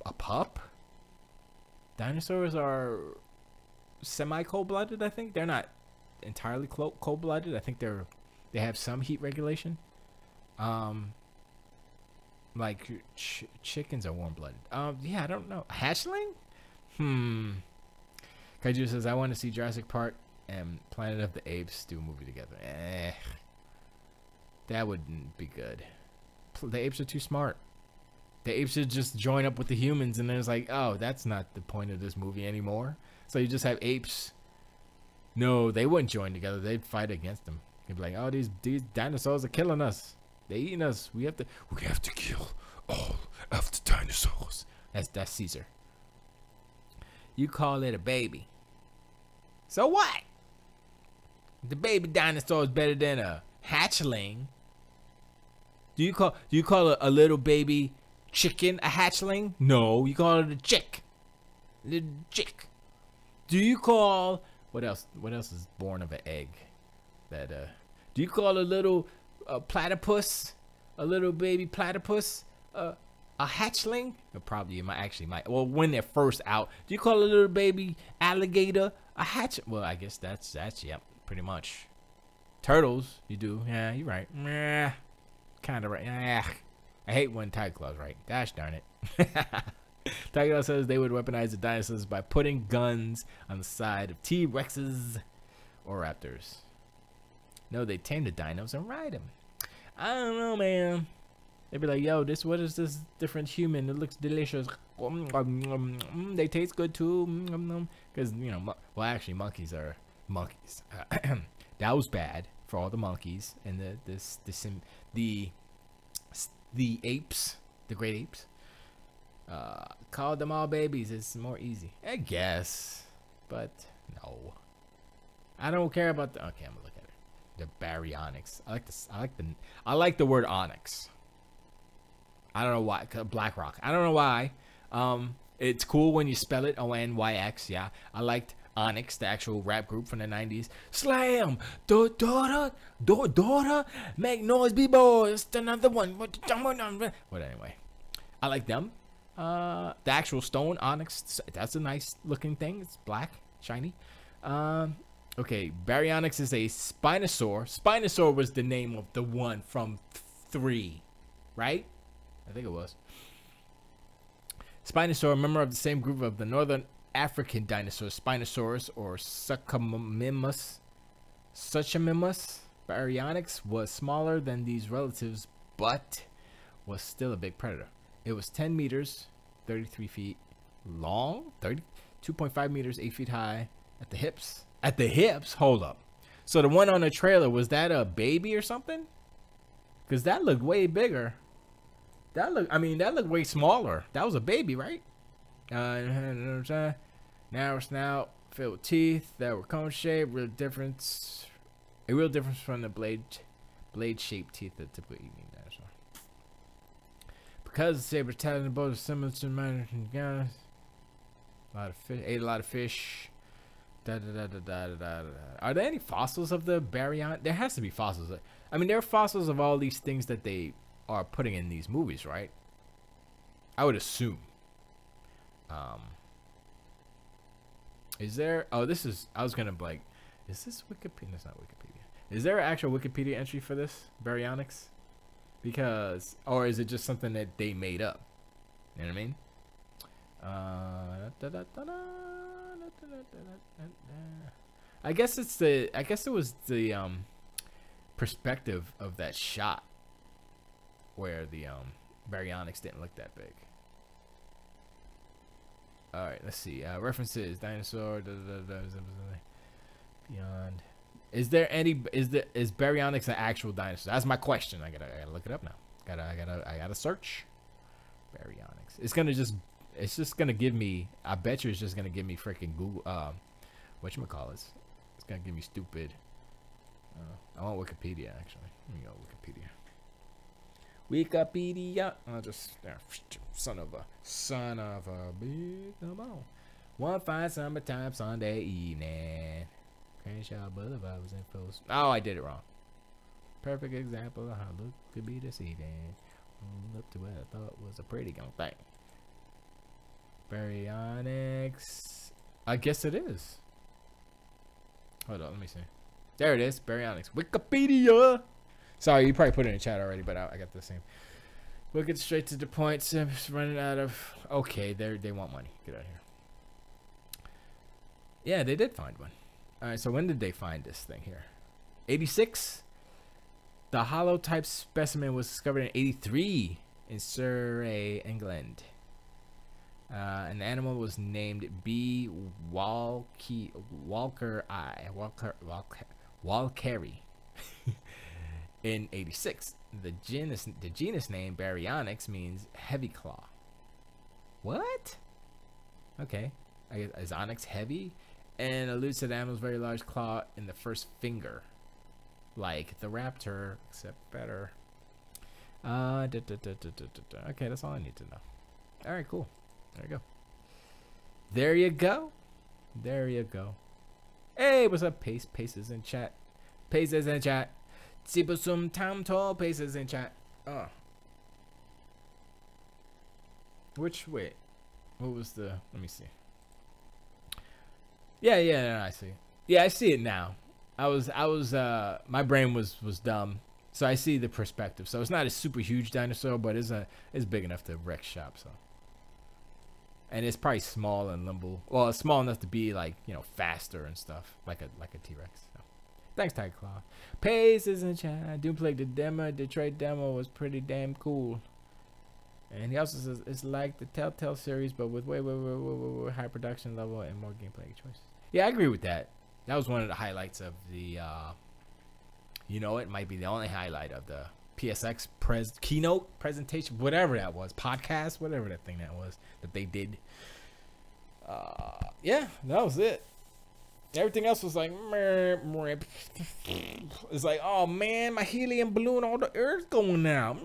A pup? Dinosaurs are semi-cold-blooded, I think. They're not entirely cold-blooded. I think they have some heat regulation. Like chickens are warm-blooded. Yeah, I don't know. Hatchling? Kaiju says, I want to see Jurassic Park and Planet of the Apes do a movie together. That wouldn't be good. The apes are too smart. The apes should just join up with the humans, and then it's like, oh, that's not the point of this movie anymore. So you just have apes. No, they wouldn't join together. They'd fight against them. They'd be like, oh, these dinosaurs are killing us. They eating us. We have to kill all of the dinosaurs. That's Caesar. You call it a baby. So what? The baby dinosaur is better than a hatchling. Do you call a little baby chicken a hatchling? No, you call it a chick. Little chick. Do you call what else is born of an egg? Do you call a little platypus, a little baby platypus, a hatchling? Or probably you might. Well, when they're first out, do you call a little baby alligator a hatch? Well, I guess that's yep, pretty much. Turtles, you do. Yeah, you're right. Meh. Kind of right. I hate when Tiger Claw's right. Gosh darn it. Tiger Claw says they would weaponize the dinosaurs by putting guns on the side of T-Rexes or raptors. No, they tame the dinos and ride them. I don't know, man. They'd be like, yo, what is this different human? It looks delicious. They taste good too. Because, well, actually, monkeys are monkeys. That was bad for all the monkeys and the apes, the great apes. Call them all babies. It's more easy, I guess. But no, I don't care about the. Okay, I'm gonna look at it. The Baryonyx. I like the word onyx. I don't know why. Black Rock. I don't know why. It's cool when you spell it ONYX. Yeah, I liked Onyx, the actual rap group from the 90s. Slam, daughter, make noise, b-boy. It's another one. But anyway, I like them. The actual stone onyx, that's a nice looking thing. It's black, shiny. Okay, Baryonyx is a Spinosaur. Spinosaur was the name of the one from 3, right? I think it was. Spinosaur, a member of the same group of the northern African dinosaurs, Spinosaurus or Suchomimus. Baryonyx was smaller than these relatives, but was still a big predator. It was 10 meters, 33 feet long, 2.5 meters, 8 feet high at the hips. At the hips? Hold up. So the one on the trailer, was that a baby or something? Because that looked way bigger. That looked way smaller. That was a baby, right? Narrow snout, filled with teeth that were cone shaped. A real difference from the blade-shaped teeth that typically eat dinosaur. Because the saber tattooed both are similar to minor guys. Ate a lot of fish. Are there any fossils of the Baryon? There has to be fossils. I mean, there are fossils of all these things that they are putting in these movies, right? I would assume. Is there? Oh, this is. I was gonna like. Is this Wikipedia? That's not Wikipedia. Is there an actual Wikipedia entry for this Baryonyx? Because, or is it just something that they made up? You know what I mean? I guess it's the. I guess it was the perspective of that shot where the Baryonyx didn't look that big. All right, let's see. References: dinosaur. Beyond. Is Baryonyx an actual dinosaur? That's my question. I gotta look it up now. I gotta search Baryonyx. It's just gonna give me. I bet you it's just gonna give me freaking Google. Whatchamacallit? It's gonna give me stupid. I want Wikipedia actually. Let me go Wikipedia. I'll just son of a big come on. One fine summertime Sunday evening. Crenshaw Boulevard was in full. Oh, I did it wrong. Perfect example of how look could be deceiving. Up to what I thought was a pretty good thing. Baryonyx. I guess it is. Hold on, let me see. There it is, Baryonyx. Wikipedia. Sorry, you probably put it in the chat already, but I got the same. We'll get straight to the point. Sims running out of. Okay, they want money. Get out of here. Yeah, they did find one. All right, so when did they find this thing here? 86. The holotype specimen was discovered in 83 in Surrey, England. An animal was named B. Walkeri. In 86. The genus name Baryonyx means heavy claw. What? Okay. I guess, is onyx heavy? And alludes to the animal's very large claw in the first finger. Like the raptor, except better. Okay, that's all I need to know. Alright, cool. There you go. There you go. There you go. Hey, what's up, Pace? Pace is in chat. Pace is in chat. Sibusum Tam Tall Pace is in chat. Oh. Wait. What was the. Let me see. Yeah, I see. Yeah, I see it now. My brain was dumb, so I see the perspective. So it's not a super huge dinosaur, but it's big enough to wreck shop. So, and it's probably small and limble. Well, it's small enough to be like faster and stuff, like a T-Rex. So. Thanks, Tiger Claw. Pace is in chat. Duplicate the demo. Detroit demo was pretty damn cool. And he also says it's like the Telltale series, but with way high production level and more gameplay choices. Yeah, I agree with that. That was one of the highlights of the, it might be the only highlight of the PSX keynote presentation, whatever that was, podcast, whatever that thing that was that they did. Yeah, that was it. Everything else was like, it's like, oh man, my helium balloon, all the air's going out.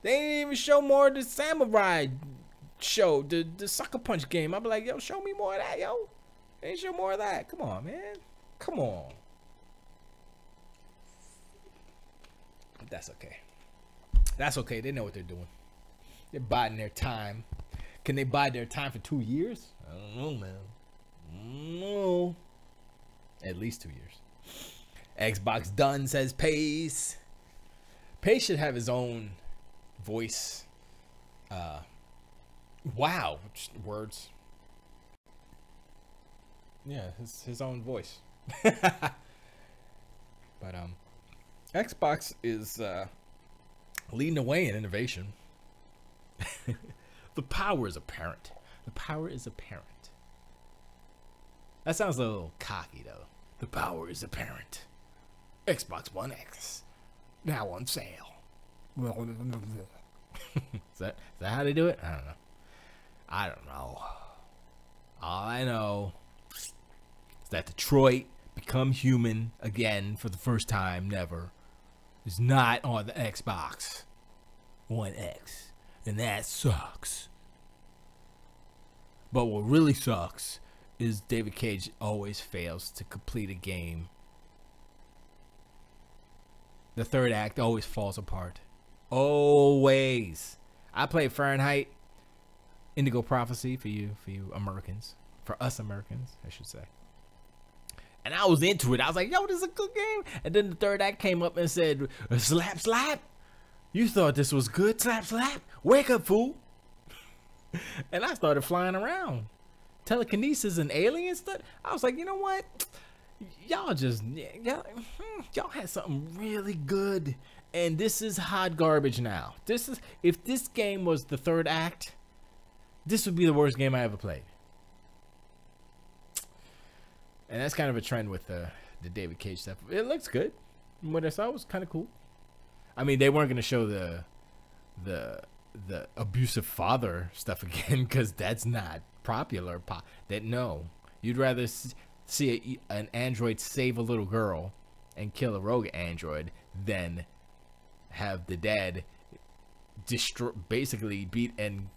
They didn't even show more of the samurai show, the sucker punch game. I'm like, yo, show me more of that, yo. They didn't show more of that. Come on, man. Come on. That's okay. That's okay. They know what they're doing. They're biding their time. Can they bide their time for 2 years? I don't know, man. No. At least 2 years. Xbox done, says Pace. Pace should have his own voice. Wow. Words. Yeah, his own voice. But Xbox is leading the way in innovation. The power is apparent. The power is apparent. That sounds a little cocky, though. The power is apparent. Xbox One X, now on sale. Is that how they do it? I don't know. All I know is that Detroit Become Human again for the first time never is not on the Xbox One X, and that sucks. But what really sucks is David Cage always fails to complete a game. The third act always falls apart. Always. I played Fahrenheit, Indigo Prophecy for you Americans. For us Americans, I should say. And I was into it. I was like, yo, this is a good game. And then the third act came up and said, slap, slap. You thought this was good? Slap, slap. Wake up, fool. And I started flying around. Telekinesis and alien stuff. I was like, you know what? Y'all had something really good. And this is hot garbage now. If this game was the third act, this would be the worst game I ever played. And that's kind of a trend with the David Cage stuff. It looks good. What I saw was kind of cool. I mean, they weren't going to show the abusive father stuff again because that's not popular. No, you'd rather see an android save a little girl and kill a rogue android than have the dad basically beat and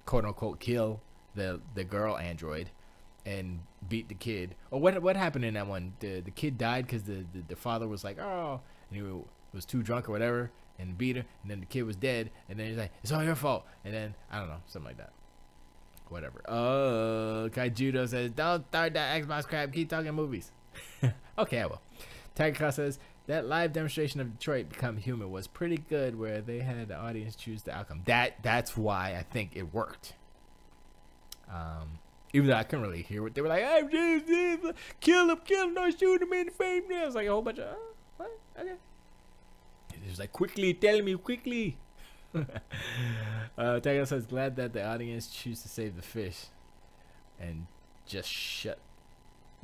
quote unquote kill the girl android and beat the kid. Or what happened in that one? The kid died because the father was like, oh, and he was too drunk or whatever and beat her, and then the kid was dead, and then he's like, it's all your fault, and then I don't know, something like that. Whatever. Oh, Kai Judo says, don't start that Xbox crap, keep talking movies. Okay, I will. Tiger says, that live demonstration of Detroit Become Human was pretty good, where they had the audience choose the outcome. That's why I think it worked. Even though I couldn't really hear what they were like, hey, kill him, don't shoot him in the face. There was like a whole bunch of, what? Okay. It was like, quickly, tell me, quickly. Tiger says, glad that the audience choose to save the fish and just shoot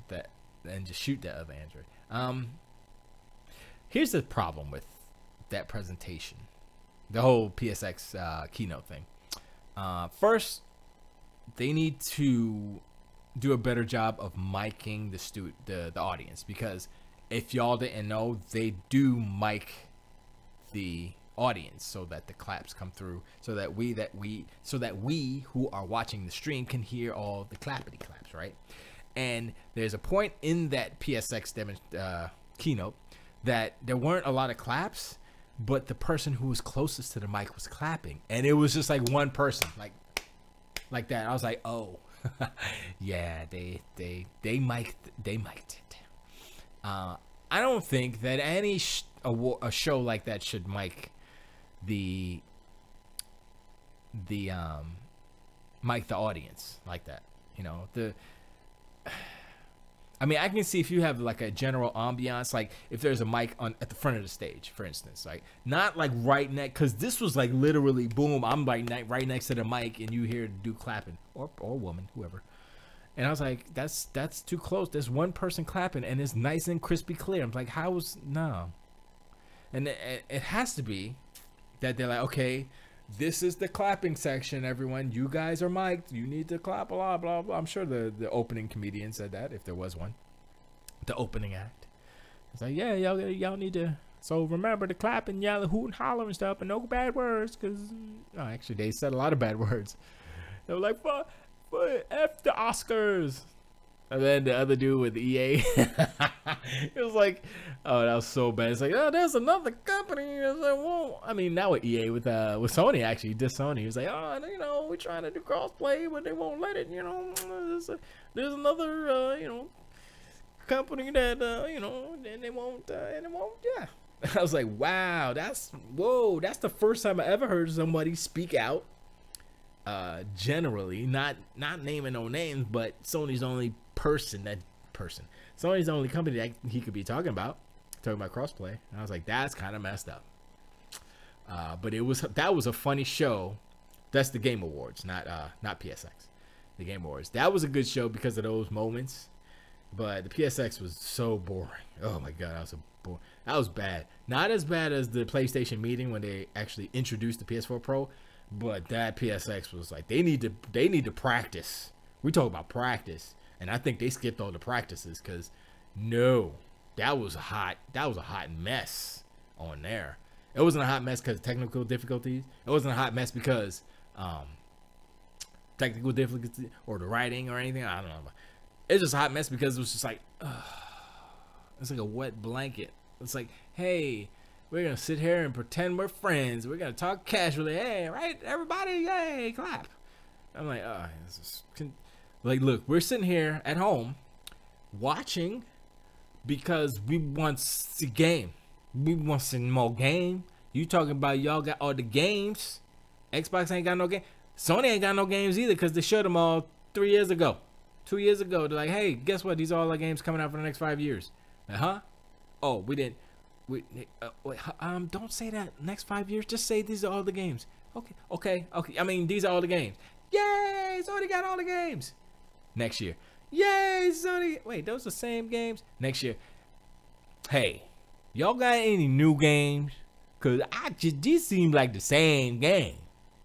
that other android. Here's the problem with that presentation, the whole PSX keynote thing. First, they need to do a better job of miking the audience, because if y'all didn't know, they do mic the audience so that the claps come through, so that we who are watching the stream can hear all the clappity claps, right? And there's a point in that PSX keynote that there weren't a lot of claps, but the person who was closest to the mic was clapping, and it was just like one person, like that. I was like, oh, yeah, they mic'd it. I don't think that any a show like that should mic the audience like that. You know, I mean, I can see if you have like a general ambiance, like if there's a mic at the front of the stage, for instance, like not like right next, because this was like literally boom, I'm like right next to the mic and you hear the dude clapping, or woman, whoever. And I was like, that's too close. There's one person clapping and it's nice and crispy clear. I'm like, no. And it has to be that they're like, okay, this is the clapping section, everyone. You guys are mic'd. You need to clap, blah, blah, blah. I'm sure the opening comedian said that, if there was one. The opening act. It's like, yeah, y'all need to. So remember to clap and yell and hoot and holler and stuff, and no bad words, because actually they said a lot of bad words. They were like, for F the Oscars. And then the other dude with EA, it was like, oh, that was so bad. It's like, oh, there's another company. It's like, well, I mean, not with EA, with Sony, actually. He did Sony. He was like, oh, we're trying to do crossplay, but they won't let it. There's another, company that, and they won't, yeah. I was like, wow, that's the first time I ever heard somebody speak out. Generally, not naming no names, but Sony's the only Sony's the only company that he could be talking about crossplay. And I was like, that's kind of messed up. But that was a funny show. That's the Game Awards, not PSX. The Game Awards. That was a good show because of those moments. But the PSX was so boring. Oh my god, that was so boring. That was bad. Not as bad as the PlayStation meeting when they actually introduced the PS4 Pro, but that PSX was like they need to practice. We talk about practice, and I think they skipped all the practices because no, that was a hot mess on there. It wasn't a hot mess because of technical difficulties. It wasn't a hot mess because technical difficulties or the writing or anything. I don't know. It's just a hot mess because it was just like it's like a wet blanket. It's like, hey, we're gonna sit here and pretend we're friends. We're gonna talk casually. Hey, right, everybody, yay, clap. I'm like, like, look, we're sitting here at home watching because we want to see game. We want to see more game. You talking about y'all got all the games? Xbox ain't got no game. Sony ain't got no games either because they showed them all 3 years ago. 2 years ago, they're like, hey, guess what? These are all the games coming out for the next 5 years. Oh, we didn't. Wait, don't say that. Next 5 years, just say these are all the games. Okay. I mean, these are all the games. Yay! Sony got all the games. Next year, yay! Sony. Wait, those are the same games. Next year, hey, y'all got any new games? Cause these seem like the same game.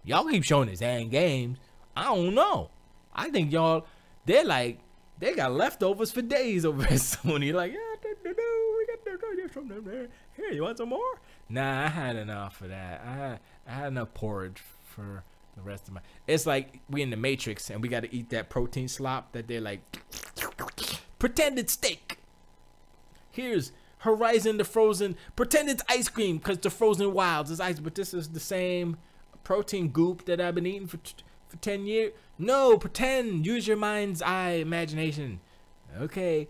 Y'all keep showing the same games. I don't know. I think y'all, they got leftovers for days over at Sony. Like, yeah, we got something there. Here, you want some more? Nah, I had enough of that. I had enough porridge for the rest of my. It's like we in the Matrix and we got to eat that protein slop that they're like pretend it's steak. Here's Horizon the Frozen. Pretend it's ice cream because the Frozen Wilds is ice, but this is the same protein goop that I've been eating for 10 years. No, pretend. Use your mind's eye imagination. Okay.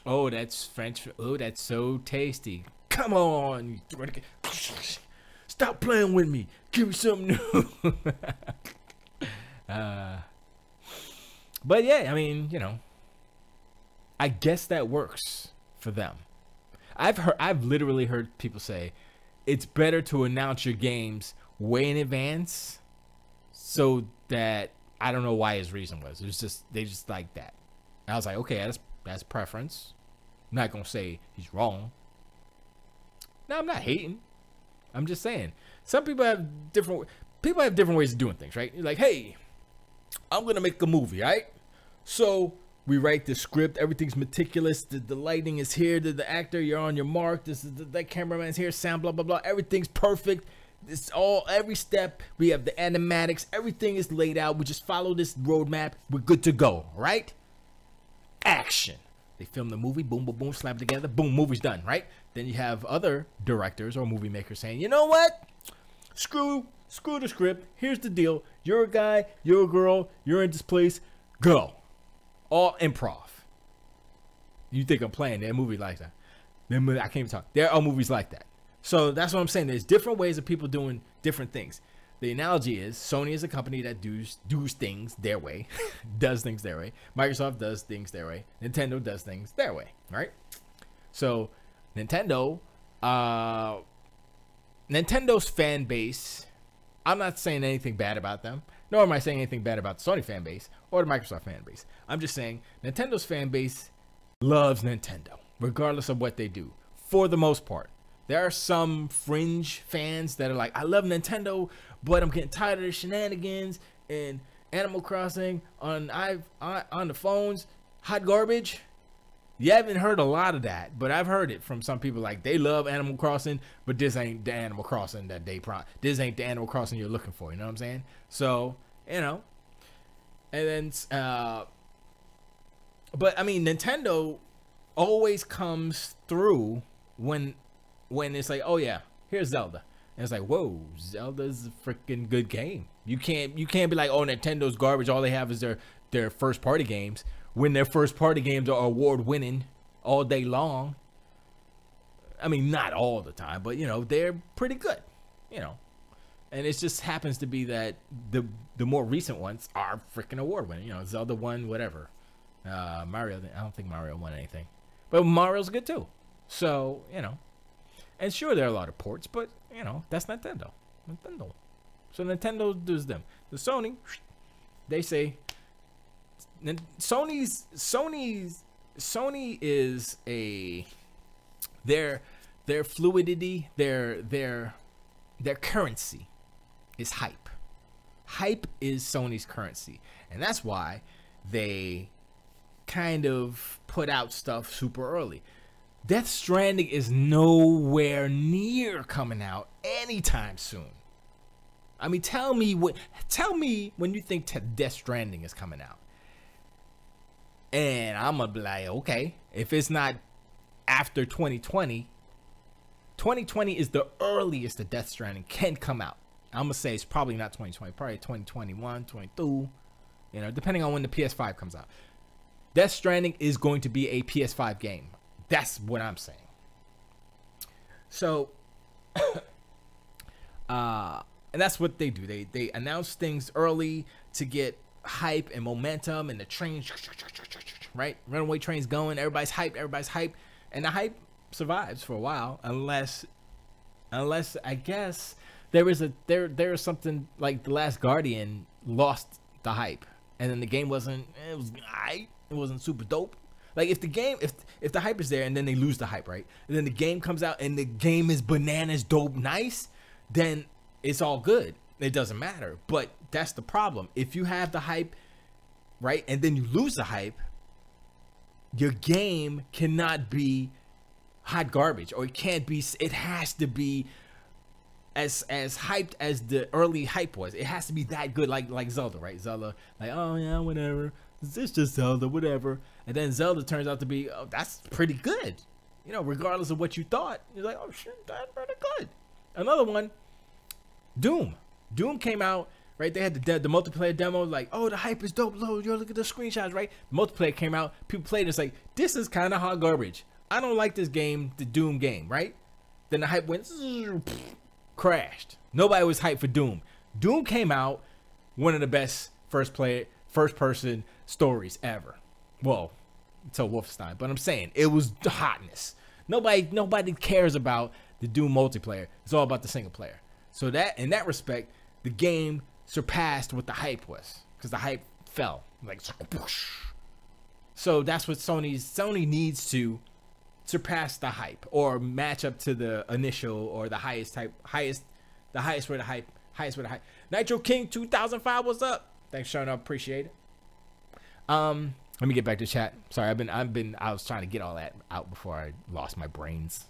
Oh, that's French. Oh, that's so tasty. Come on. Stop playing with me. Give me something new. But yeah, I mean, you know, I guess that works for them. I've literally heard people say it's better to announce your games way in advance so that I don't know why his reason was. It was just they just like that. And I was like, okay, that's preference. I'm not gonna say he's wrong. No, I'm not hating. I'm just saying some people have different ways of doing things, right? You're like, hey, I'm gonna make a movie, right? So we write the script, everything's meticulous, the lighting is here, the actor, you're on your mark, that cameraman's here, sound, blah blah blah, everything's perfect. It's all every step. We have the animatics, everything is laid out. We just follow this roadmap. We're good to go, right? Action. They film the movie, boom, boom, boom, slap it together, boom, movie's done, right? Then you have other directors or movie makers saying, you know what? Screw the script. Here's the deal. You're a guy, you're a girl, you're in this place. Go. All improv. You think I'm playing that movie like that? I can't even talk. There are movies like that. So that's what I'm saying. There's different ways of people doing different things. The analogy is Sony is a company that does things their way, does things their way. Microsoft does things their way. Nintendo does things their way, right? So Nintendo's fan base, I'm not saying anything bad about them, nor am I saying anything bad about the Sony fan base or the Microsoft fan base. I'm just saying Nintendo's fan base loves Nintendo, regardless of what they do, for the most part. There are some fringe fans that are like, I love Nintendo, but I'm getting tired of the shenanigans and Animal Crossing on the phones, hot garbage. You haven't heard a lot of that, but I've heard it from some people like they love Animal Crossing, but this ain't the Animal Crossing that this ain't the Animal Crossing you're looking for. You know what I'm saying? So, you know, and then, but I mean, Nintendo always comes through when it's like, oh yeah, here's Zelda. And it's like, whoa, Zelda's a freaking good game. You can't be like, oh, Nintendo's garbage. All they have is their first party games. When their first party games are award winning all day long. I mean, not all the time, but you know, they're pretty good. You know. And it just happens to be that the more recent ones are freaking award winning. You know, Zelda won whatever. Mario, I don't think Mario won anything. But Mario's good too. So, you know. And sure, there are a lot of ports, but, you know, that's Nintendo. So Nintendo does them. The Sony, they say, Sony is a, their fluidity, their currency is hype. Hype is Sony's currency, and that's why they kind of put out stuff super early. Death Stranding is nowhere near coming out anytime soon. I mean, tell me when you think Death Stranding is coming out, and I'm gonna be like, okay, if it's not after 2020, 2020 is the earliest that Death Stranding can come out. I'm gonna say it's probably not 2020, probably 2021, 22, you know, depending on when the PS5 comes out. Death Stranding is going to be a PS5 game. That's what I'm saying. So, and that's what they do. They announce things early to get hype and momentum, and the trains, right? Runaway trains going. Everybody's hyped, and the hype survives for a while, unless I guess there is something like The Last Guardian lost the hype, and then the game wasn't super dope. Like if the hype is there and then they lose the hype, right? And then the game comes out and the game is bananas dope nice, then it's all good. It doesn't matter. But that's the problem. If you have the hype, right, and then you lose the hype, your game cannot be hot garbage, or it has to be as hyped as the early hype was. It has to be that good, like Zelda, right? Zelda, like, oh yeah, whatever. It's just Zelda, whatever. And then Zelda turns out to be, oh, that's pretty good. You know, regardless of what you thought. You're like, oh shit, that's pretty good. Another one, Doom. Doom came out, right? They had the multiplayer demo, like, oh, the hype is dope. Yo, look at the screenshots, right? The multiplayer came out, people played it, it's like, this is kind of hot garbage. I don't like this game, the Doom game, right? Then the hype went, crashed. Nobody was hyped for Doom. Doom came out, one of the best first person stories ever. Well, until Wolfenstein, but I'm saying it was the hotness. Nobody cares about the Doom multiplayer. It's all about the single player. So that, in that respect, the game surpassed what the hype was, because the hype fell like. So that's what Sony needs to surpass the hype, or match up to the initial, or the highest where the hype. Nitro King 2005, what's up? Thanks for showing up, appreciate it. Let me get back to chat. Sorry, I was trying to get all that out before I lost my brains.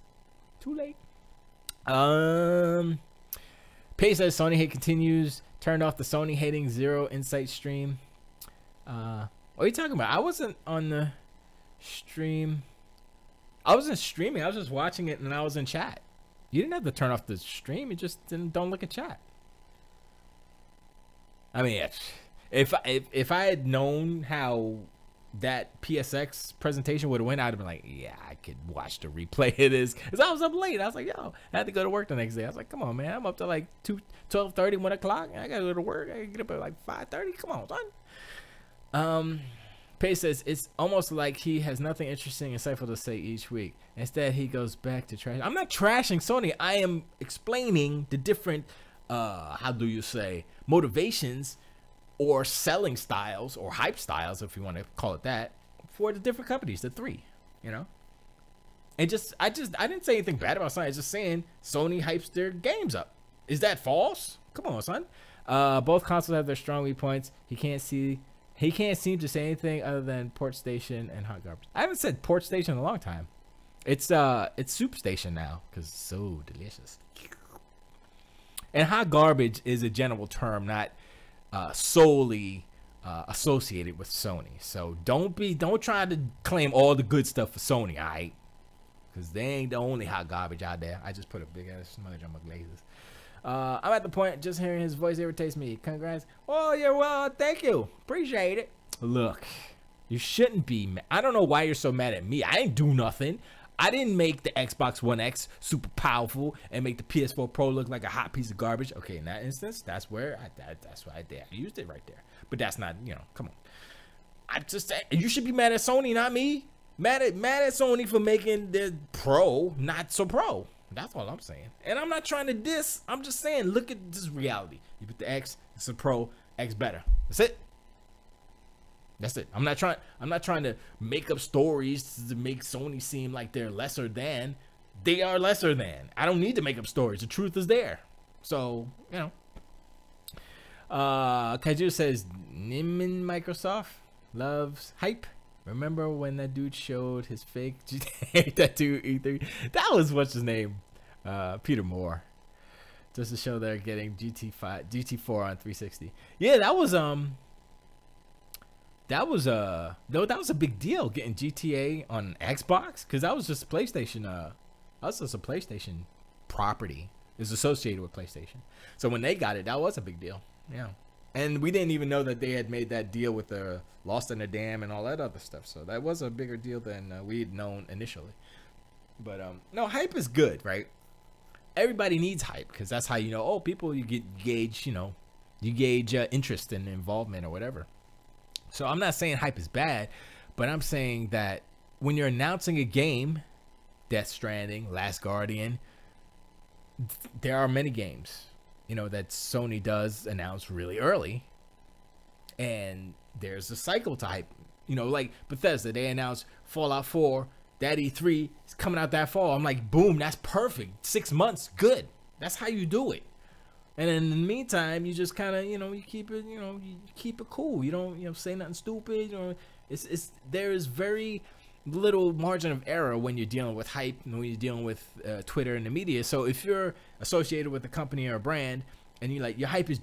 Too late. Pay says Sony hate continues. Turned off the Sony hating Zero Insight stream. What are you talking about? I wasn't on the stream. I wasn't streaming. I was just watching it, and I was in chat. You didn't have to turn off the stream. You just don't look at chat. I mean, if I had known how that PSX presentation would have went, I'd have been like, yeah, I could watch the replay of this. Because I was up late. I was like, yo, I had to go to work the next day. I was like, come on, man. I'm up to like 12:30, 1 o'clock. I got to go to work. I got to get up at like 5:30. Come on, son. Pace says, it's almost like he has nothing interesting and insightful to say each week. Instead, he goes back to trash. I'm not trashing Sony. I am explaining the different, how do you say, motivations or selling styles or hype styles, if you want to call it that, for the different companies, the three, you know? And I didn't say anything bad about Sony. I was just saying Sony hypes their games up. Is that false? Come on, son. Both consoles have their strong weak points. He can't seem to say anything other than Port Station and hot garbage. I haven't said Port Station in a long time. It's Soup Station now, because it's so delicious. And hot garbage is a general term, not solely associated with Sony. So don't try to claim all the good stuff for Sony, all right? Because they ain't the only hot garbage out there. I just put a big ass smudge on my glazes. I'm at the point, just hearing his voice irritates me. Congrats. Oh, you're well. Thank you. Appreciate it. Look, you shouldn't be mad. I don't know why you're so mad at me. I didn't do nothing. I didn't make the Xbox One X super powerful and make the PS4 Pro look like a hot piece of garbage. Okay, in that instance, that's where that's what I did. I used it right there. But that's not, you know, come on. I just, you should be mad at Sony, not me. Mad at Sony for making the Pro not so pro. That's all I'm saying. And I'm not trying to diss. I'm just saying, look at this reality. You put the X, it's a Pro, X better. That's it. That's it. I'm not trying to make up stories to make Sony seem like they're lesser than. they are lesser than. I don't need to make up stories. The truth is there. So, you know. Kaiju says, Nimin Microsoft loves hype. Remember when that dude showed his fake GTA tattoo E3? That was, what's his name? Peter Moore. Just to show they're getting GT4 on 360. Yeah, that was a big deal getting GTA on Xbox, because that was just a PlayStation. That was just a PlayStation property. Is associated with PlayStation. So when they got it, that was a big deal. Yeah. And we didn't even know that they had made that deal with the Lost in the Dam and all that other stuff. So that was a bigger deal than we'd known initially. But no, hype is good, right? Everybody needs hype, because that's how you know, oh, people, you gauge interest and involvement or whatever. So I'm not saying hype is bad, but I'm saying that when you're announcing a game, Death Stranding, Last Guardian, there are many games, that Sony does announce really early, and there's a cycle to hype. Like Bethesda, they announced Fallout 4, that E3 is coming out that fall. I'm like, boom, that's perfect. 6 months, good. That's how you do it. And in the meantime, you just kind of, you keep it, you keep it cool. You don't, say nothing stupid. There is very little margin of error when you're dealing with hype and when you're dealing with Twitter and the media. So if you're associated with a company or a brand and you're like, your hype is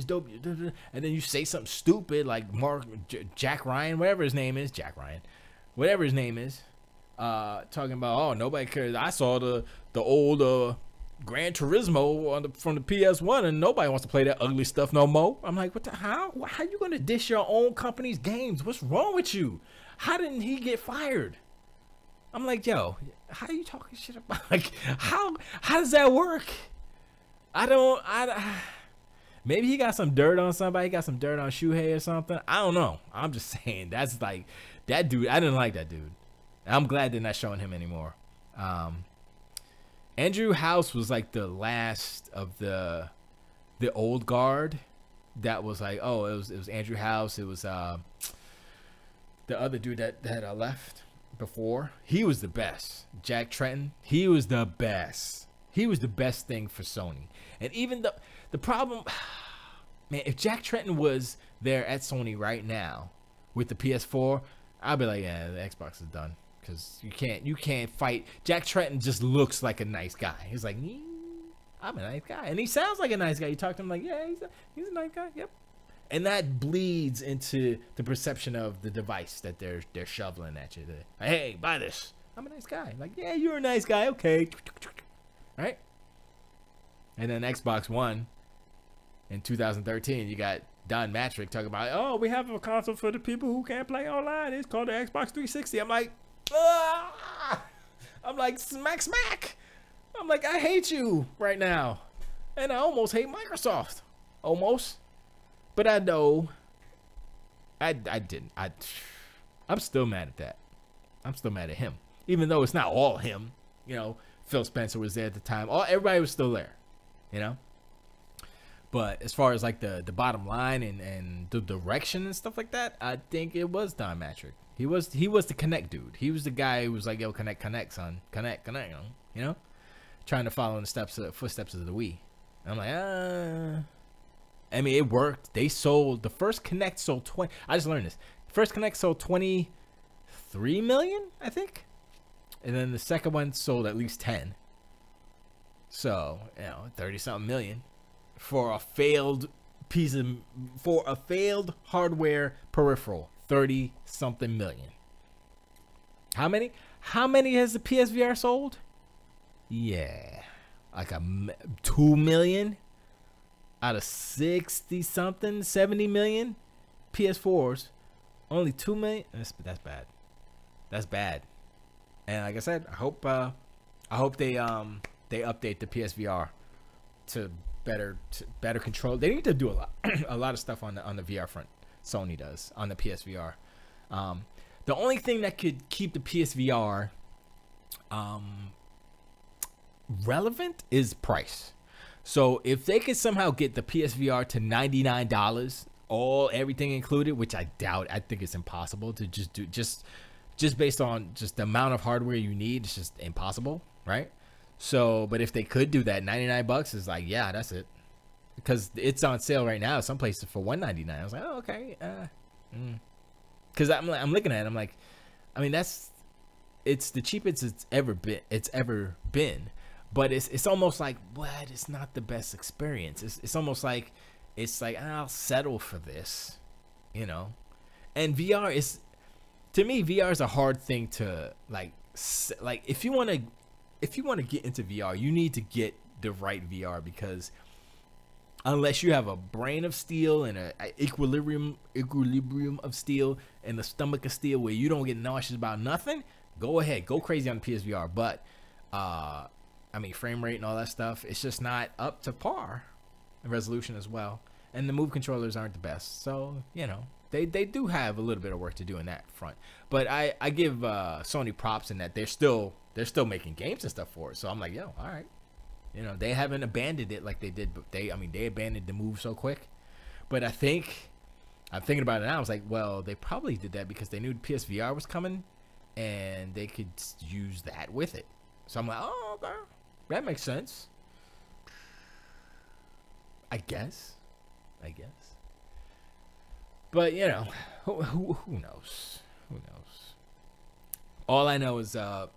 dope, and then you say something stupid like Jack Ryan, whatever his name is, talking about, oh, nobody cares. I saw the old Gran Turismo from the PS1 and nobody wants to play that ugly stuff no more. I'm like, how you gonna dish your own company's games? What's wrong with you? How didn't he get fired? I'm like, yo, how are you talking shit about? Like, how does that work? Maybe he got some dirt on somebody. He got some dirt on Shuhei or something. I don't know. I'm just saying, that's like, that dude, I didn't like that dude. I'm glad they're not showing him anymore. Andrew House was like the last of the old guard that was like, oh, it was Andrew House. It was the other dude that left before. He was the best. Jack Tretton, he was the best. He was the best thing for Sony. And even the problem, man, if Jack Tretton was there at Sony right now with the PS4, I'd be like, yeah, the Xbox is done. Because you can't fight. Jack Tretton just looks like a nice guy. He's like, I'm a nice guy. And he sounds like a nice guy. You talk to him like, yeah, he's a nice guy. Yep. And that bleeds into the perception of the device that they're shoveling at you. Like, hey, buy this. I'm a nice guy. Like, yeah, you're a nice guy. Okay. Right? And then Xbox One in 2013, you got Don Matrick talking about, oh, we have a console for the people who can't play online. It's called the Xbox 360. I'm like, ah! I'm like, smack. I'm like, I hate you right now. And I almost hate Microsoft. Almost. But I know I didn't. I'm still mad at that. I'm still mad at him. Even though it's not all him. Phil Spencer was there at the time. Everybody was still there. But as far as like the bottom line and the direction and stuff like that, I think it was Don Matrick. He was the Connect dude. He was the guy who was like, yo, connect, son. Connect, trying to follow in the footsteps of the Wii. And I'm like, I mean, it worked. They sold, the first Connect sold 20. I just learned this. The first Connect sold 23 million, I think. And then the second one sold at least 10. So, 30 something million for a failed hardware peripheral. 30 something million. How many has the PSVR sold? Yeah. Like 2 million out of 60 something, 70 million PS4s. Only 2 million. That's bad. That's bad. And like I said, I hope they update the PSVR to better control. They need to do a lot of stuff on the VR front. Sony does on the PSVR. The only thing that could keep the PSVR relevant is price. So if they could somehow get the PSVR to $99, everything included, which I doubt, I think it's impossible to just based on just the amount of hardware you need. It's just impossible. right? So, but if they could do that, $99 is like, yeah, that's it, because it's on sale right now. Some places for $199. I was like, oh, okay, because I'm looking at it, I'm like, I mean, it's the cheapest it's ever been, but it's almost like, what? It's not the best experience. It's almost like, it's like, I'll settle for this, you know. And VR is, to me, VR is a hard thing to like if you want to get into VR, you need to get the right VR, because unless you have a brain of steel and a equilibrium of steel and the stomach of steel where you don't get nauseous about nothing, go ahead, go crazy on the PSVR. But I mean, frame rate and all that stuff, it's just not up to par, and resolution as well. And the move controllers aren't the best, so you know, they do have a little bit of work to do in that front. But I give Sony props in that they're still making games and stuff for it. So I'm like, yo, all right, you know, they haven't abandoned it like they did, but they abandoned the move so quick. But I'm thinking about it now. I was like, well, they probably did that because they knew PSVR was coming and they could use that with it. So I'm like, oh, okay, that makes sense, I guess. But you know, who knows? All I know is that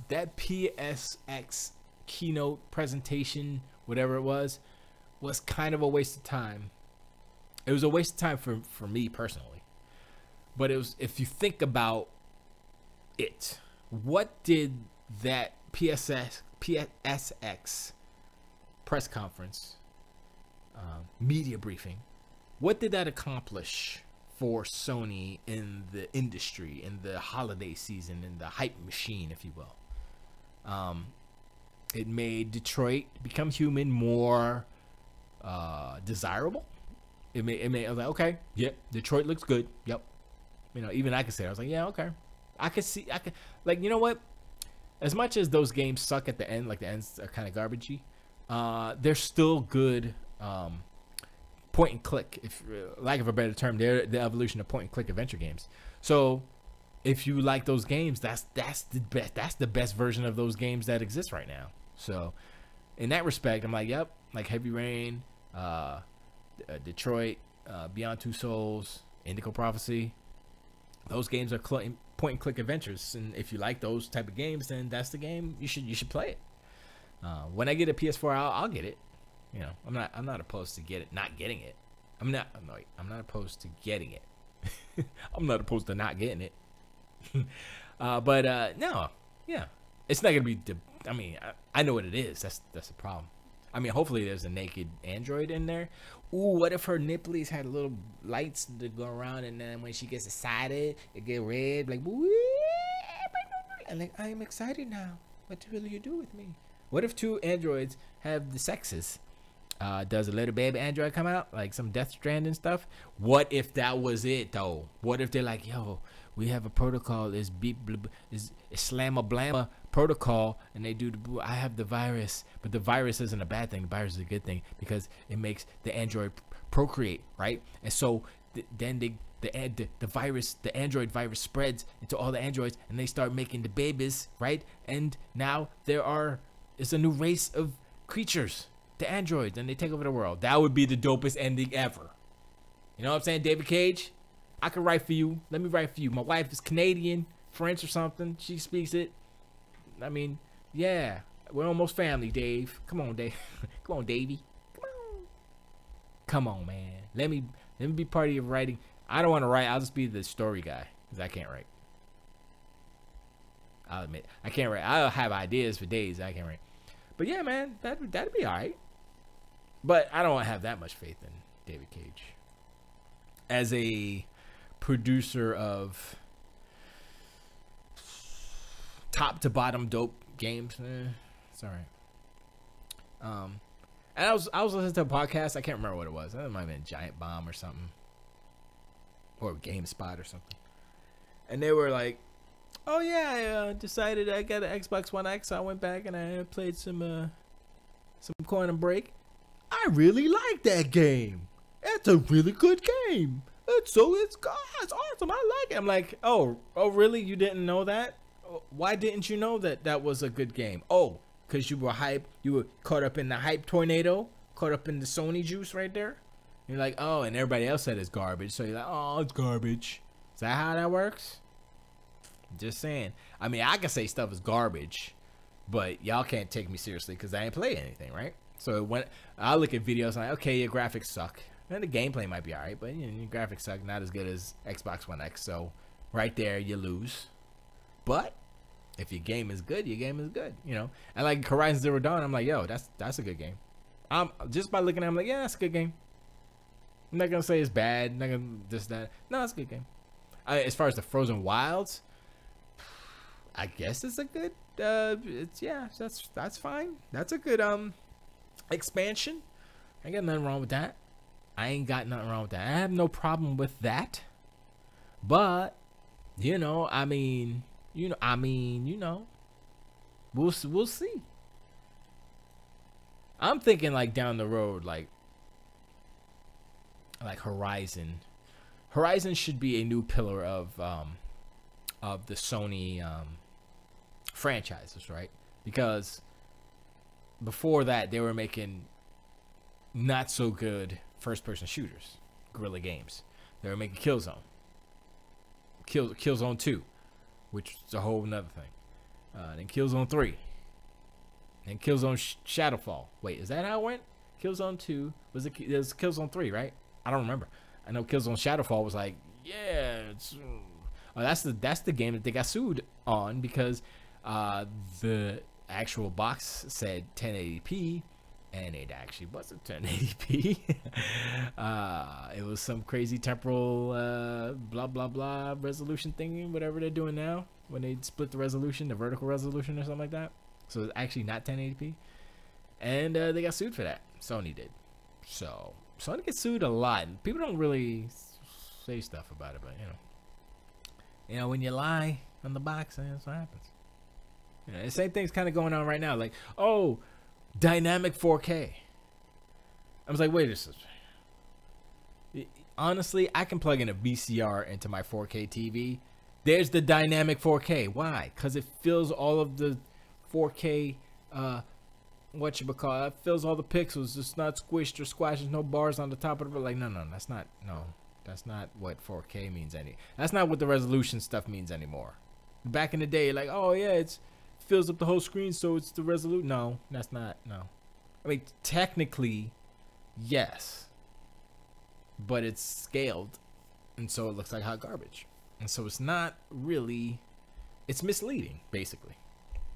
PSX keynote presentation, whatever it was kind of a waste of time. It was a waste of time for me personally. But it was, if you think about it, what did that PSX press conference, media briefing, what did that accomplish for Sony in the industry, in the holiday season, in the hype machine, if you will? It made Detroit Become Human more desirable. I was like, okay, yep, Detroit looks good. Yep. You know, even I could say it. I was like, yeah, okay. I could, like, you know what? As much as those games suck at the end, like the ends are kind of garbagey, they're still good point and click, if lack of a better term. They're the evolution of point and click adventure games. So if you like those games, that's the best version of those games that exist right now. So in that respect, I'm like, yep, like Heavy Rain, Detroit, Beyond Two Souls, Indigo Prophecy. Those games are point and click adventures, and if you like those type of games, then that's the game you should play it. When I get a PS4, I'll get it. You know, I'm not opposed to not getting it. I'm not opposed to getting it. I'm not opposed to not getting it. But no, yeah, it's not gonna be. I mean, I know what it is. That's the problem. I mean, hopefully there's a naked android in there. Ooh, what if her nipples had little lights that go around, and then when she gets excited, it get red, like, and like, I am excited now. What will you do with me? What if two androids have the sexes? Does a little baby android come out, like some Death Stranding stuff? What if that was it, though? What if they're like, yo, we have a protocol, is beep, is slamma blamma protocol, and they do the, I have the virus, but the virus isn't a bad thing. The virus is a good thing because it makes the android procreate, right? And so then the android virus spreads into all the androids, and they start making the babies, right? And now it's a new race of creatures, the androids, and they take over the world. That would be the dopest ending ever. You know what I'm saying, David Cage? I could write for you. Let me write for you. My wife is Canadian, French or something. She speaks it. I mean, yeah. We're almost family, Dave. Come on, Dave. Come on, Davey. Come on. Come on, man. Let me be part of your writing. I don't want to write. I'll just be the story guy because I can't write. I'll admit. I can't write. I'll have ideas for days. I can't write. But yeah, man, that'd be all right. But I don't have that much faith in David Cage as a producer of top to bottom dope games. It's all right. And I was listening to a podcast. I can't remember what it was. It might have been Giant Bomb or something, or GameSpot or something. And they were like, "Oh yeah, I decided I got an Xbox One X. So I went back and I played some Quantum Break. I really like that game. It's a really good game. It's awesome. I like it." I'm like, oh, really? You didn't know that? Why didn't you know that that was a good game? Oh, because you were hype. You were caught up in the hype tornado. Caught up in the Sony juice right there. You're like, oh, and everybody else said it's garbage. So you're like, oh, it's garbage. Is that how that works? Just saying. I mean, I can say stuff is garbage, but y'all can't take me seriously because I ain't play anything, right? So when I look at videos, I'm like, okay, your graphics suck. And the gameplay might be alright, but you know, your graphics suck, not as good as Xbox One X. So right there, you lose. But if your game is good, your game is good, you know. And like Horizon Zero Dawn, I'm like, yo, that's a good game. Just by looking at it, I'm like, yeah, that's a good game. I'm not gonna say it's bad. I'm not gonna this that. No, it's a good game. As far as the Frozen Wilds, I guess it's a good. It's yeah, that's fine. That's a good expansion. I ain't got nothing wrong with that. I ain't got nothing wrong with that. I have no problem with that. But you know, I mean, we'll see. I'm thinking like down the road, like Horizon. Horizon should be a new pillar of the Sony franchises, right? Because before that, they were making not so good first-person shooters, guerrilla games. They were making Killzone, Killzone 2, which is a whole nother thing. Then Killzone 3. Then Killzone Shadowfall. Wait, is that how it went? Killzone 2 was it was Killzone 3, right? I don't remember. I know Killzone Shadowfall was like, yeah, that's the game that they got sued on because the actual box said 1080p and it actually wasn't 1080p. It was some crazy temporal blah blah blah resolution thingy, whatever they're doing now when they split the resolution, the vertical resolution or something like that. So it's actually not 1080p, and they got sued for that. Sony did. So Sony gets sued a lot. People don't really say stuff about it, but you know, when you lie on the box, that's what happens. You know, the same thing's kind of going on right now. Like, oh, dynamic 4K. I was like, wait a second. Honestly, I can plug in a VCR into my 4K TV. There's the dynamic 4K. Why? Because it fills all of the 4K. It fills all the pixels. It's not squished or squashed. There's no bars on the top of it. Like, no, that's not what 4K means that's not what the resolution stuff means anymore. Back in the day, like, oh yeah, it fills up the whole screen, so it's the resolution. No, that's not. No, I mean technically, yes, but it's scaled, and so it looks like hot garbage, and so it's not really. It's misleading, basically.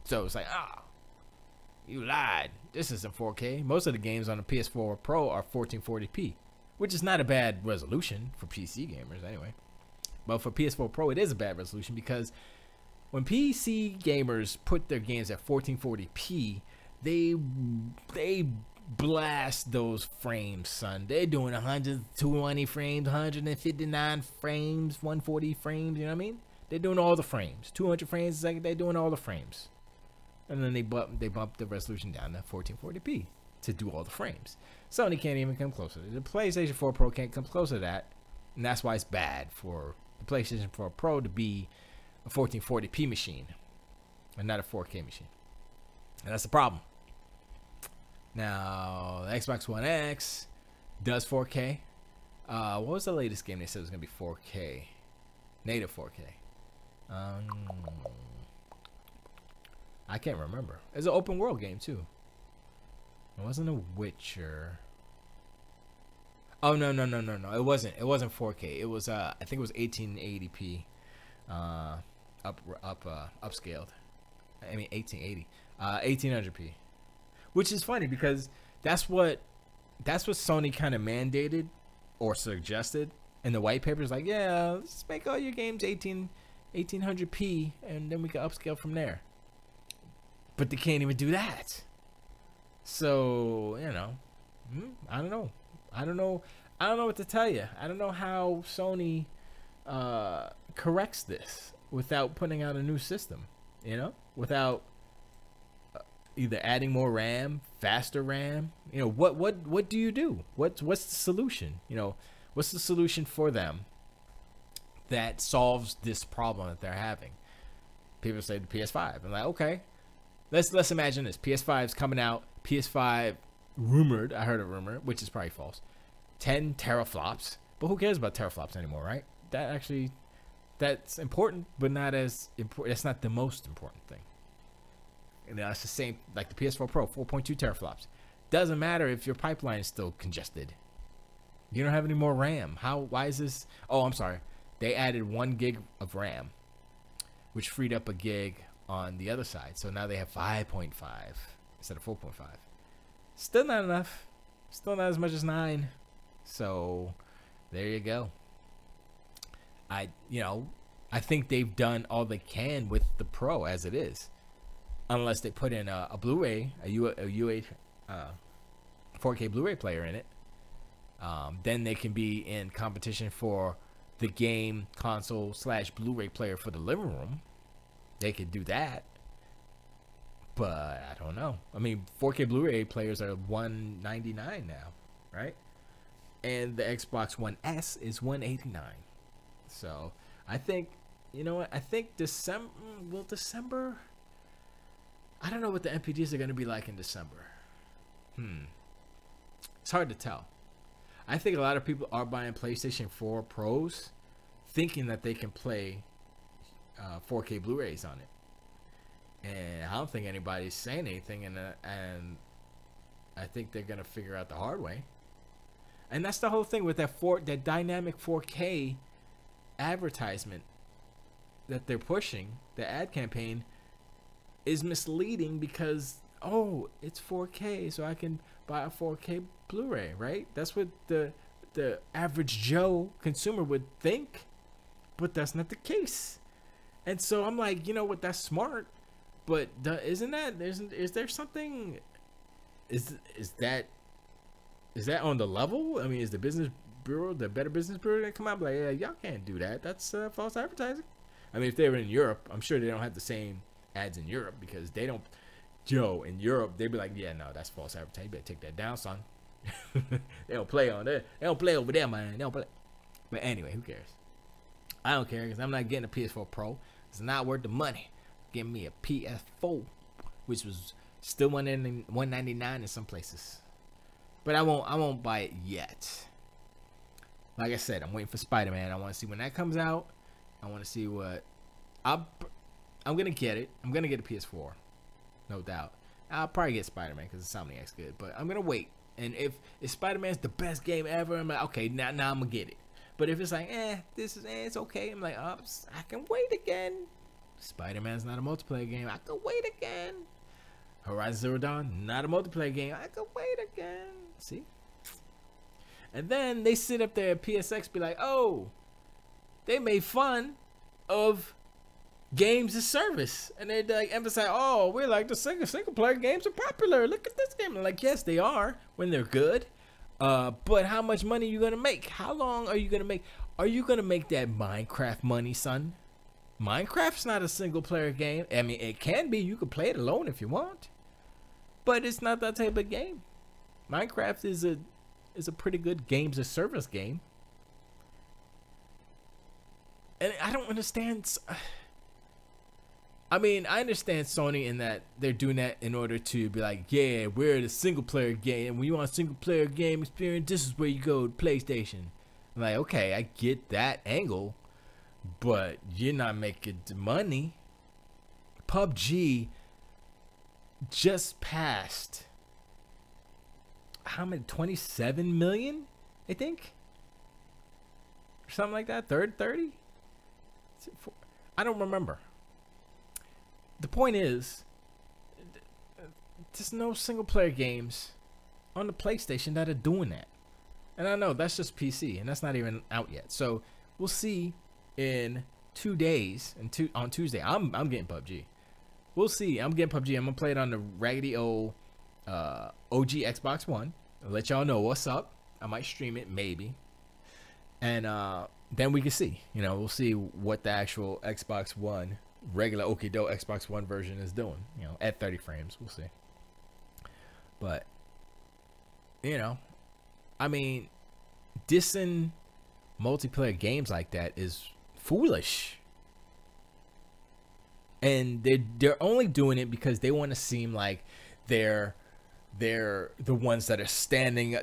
So it's like, you lied. This isn't 4K. Most of the games on the PS4 Pro are 1440p, which is not a bad resolution for PC gamers anyway. But for PS4 Pro, it is a bad resolution because when PC gamers put their games at 1440p, they blast those frames, son. They're doing 120 frames, 159 frames, 140 frames, you know what I mean? They're doing all the frames. 200 frames a second, they're doing all the frames. And then they bump the resolution down to 1440p to do all the frames. Sony can't even come close to it. The PlayStation 4 Pro can't come close to that. And that's why it's bad for the PlayStation 4 Pro to be a 1440p machine and not a 4K machine. And that's the problem. Now, the Xbox One X does 4K. What was the latest game they said was going to be 4K? Native 4K. I can't remember. It's an open world game too. It wasn't a Witcher. Oh no. It wasn't 4K. It was I think it was 1880p upscaled. I mean 1880. 1800p. Which is funny because that's what Sony kind of mandated or suggested in the white papers, like, yeah, let's make all your games 1800p and then we can upscale from there. But they can't even do that. So, you know, I don't know what to tell you. I don't know how Sony corrects this without putting out a new system, you know, without either adding more RAM, faster RAM. You know, what do you do? What's the solution? You know, what's the solution for them that solves this problem that they're having? People say the PS5. I'm like, okay, let's imagine this. PS5's coming out. PS5 rumored. I heard a rumor, which is probably false. 10 teraflops. But who cares about teraflops anymore, right? That's important, but not as important. That's not the most important thing. And that's the same like the PS4 Pro, 4.2 teraflops. Doesn't matter if your pipeline is still congested. You don't have any more RAM. Why is this? Oh, I'm sorry. They added 1 gig of RAM, which freed up a gig on the other side. So now they have 5.5 instead of 4.5. Still not enough. Still not as much as 9. So there you go. I think they've done all they can with the Pro as it is. Unless they put in a Blu-ray, a 4K Blu-ray player in it. Then they can be in competition for the game console / Blu-ray player for the living room. They could do that. But I don't know. I mean, 4K Blu-ray players are $199 now, right? And the Xbox One S is $189. So I think, you know what? I think December. I don't know what the NPDs are going to be like in December. It's hard to tell. I think a lot of people are buying PlayStation 4 Pros thinking that they can play 4K Blu-rays on it. And I don't think anybody's saying anything, and I think they're going to figure out the hard way. And that's the whole thing with that dynamic 4K advertisement that they're pushing. The ad campaign is misleading because, oh, it's 4K, so I can buy a 4K Blu-ray, right? That's what the average Joe consumer would think, but that's not the case. And so I'm like, you know what? That's smart, but is there something? Is that on the level? I mean, is the business bureau, the Better Business Bureau, that come out like, yeah, y'all can't do that. That's false advertising. I mean, if they were in Europe, I'm sure they don't have the same ads in Europe because they don't. Joe, in Europe, they'd be like, yeah, no, that's false advertising. You better take that down, son. They don't play on there. They don't play over there, man. They don't play. But anyway, who cares? I don't care because I'm not getting a PS4 Pro. It's not worth the money. Give me a PS4, which was still $199 in some places. But I won't buy it yet. Like I said, I'm waiting for Spider-Man. I want to see when that comes out. I want to see what I'm gonna get it. I'm gonna get a PS4, no doubt. I'll probably get Spider-Man because Insomniac's good. But I'm gonna wait. And if Spider-Man's the best game ever, I'm like, okay, now I'm gonna get it. But if it's like, it's okay. I'm like, I can wait again. Spider-Man's not a multiplayer game. I can wait again. Horizon Zero Dawn, not a multiplayer game. I can wait again. See? And then they sit up there at PSX be like, oh, they made fun of games as service. And they like emphasize, oh, we're like the single player games are popular. Look at this game. And like, yes, they are when they're good. But how much money are you gonna make? How long are you gonna make? Are you gonna make that Minecraft money, son? Minecraft's not a single player game. I mean, it can be. You can play it alone if you want. But it's not that type of game. Minecraft is a pretty good games as service game. And I don't understand. I mean, I understand Sony in that they're doing that in order to be like, yeah, we're the single player game. When you want a single player game experience, this is where you go to PlayStation. I'm like, okay, I get that angle, but you're not making the money. PUBG just passed how many? 27 million, I think, or something like that. 30? I don't remember. The point is, there's no single player games on the PlayStation that are doing that. And I know that's just PC, and that's not even out yet. So we'll see in 2 days. On Tuesday, I'm getting PUBG. We'll see. I'm getting PUBG. I'm gonna play it on the raggedy old OG Xbox One. I'll let y'all know what's up. I might stream it, maybe. And then we can see. You know, we'll see what the actual Xbox One, regular Okido Xbox One version is doing. You know, at 30 frames. We'll see. But, you know, I mean, dissing multiplayer games like that is foolish. and they're only doing it because they want to seem like they're the ones that are standing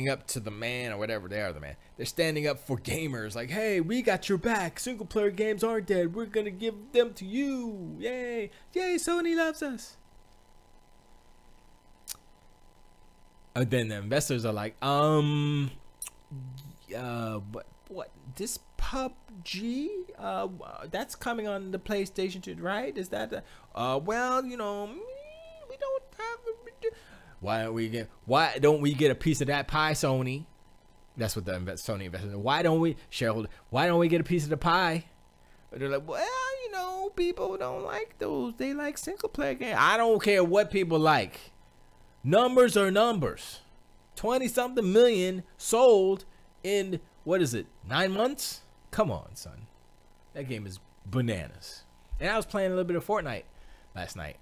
up to the man, or whatever they are, the man. They're standing up for gamers, like, hey, we got your back, single player games aren't dead, we're gonna give them to you, yay, Sony loves us. And then the investors are like, what this PUBG, that's coming on the PlayStation 2, right? Is that well, we don't have why don't we get a piece of that pie, Sony? That's what the Sony investors. Why don't we get a piece of the pie? But they're like, well, people don't like those. They like single player games. I don't care what people like. Numbers are numbers. 20-something million sold in, what is it, 9 months? Come on, son. That game is bananas. And I was playing a little bit of Fortnite last night,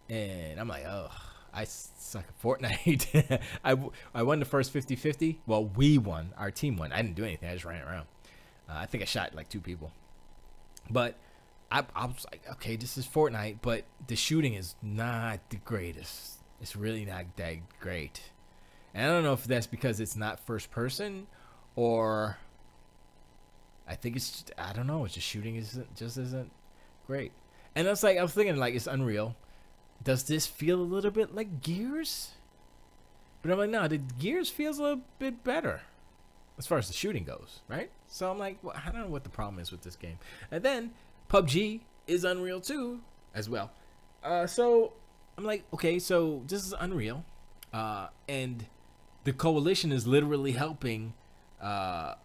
and I'm like, oh, I suck at Fortnite. I won the first 50-50. Well, we won. Our team won. I didn't do anything. I just ran around. I think I shot like 2 people. But I was like, okay, this is Fortnite, but the shooting is not the greatest. It's really not that great. And I don't know if that's because it's not first person, or I think it's just, I don't know. It's just shooting isn't great. And I was thinking like, it's Unreal. Does this feel a little bit like Gears? But I'm like, no, the Gears feels a little bit better as far as the shooting goes, right? So I'm like, well, I don't know what the problem is with this game. And then PUBG is Unreal 2 as well. So I'm like, okay, so this is Unreal, and the coalition is literally helping Bluehole,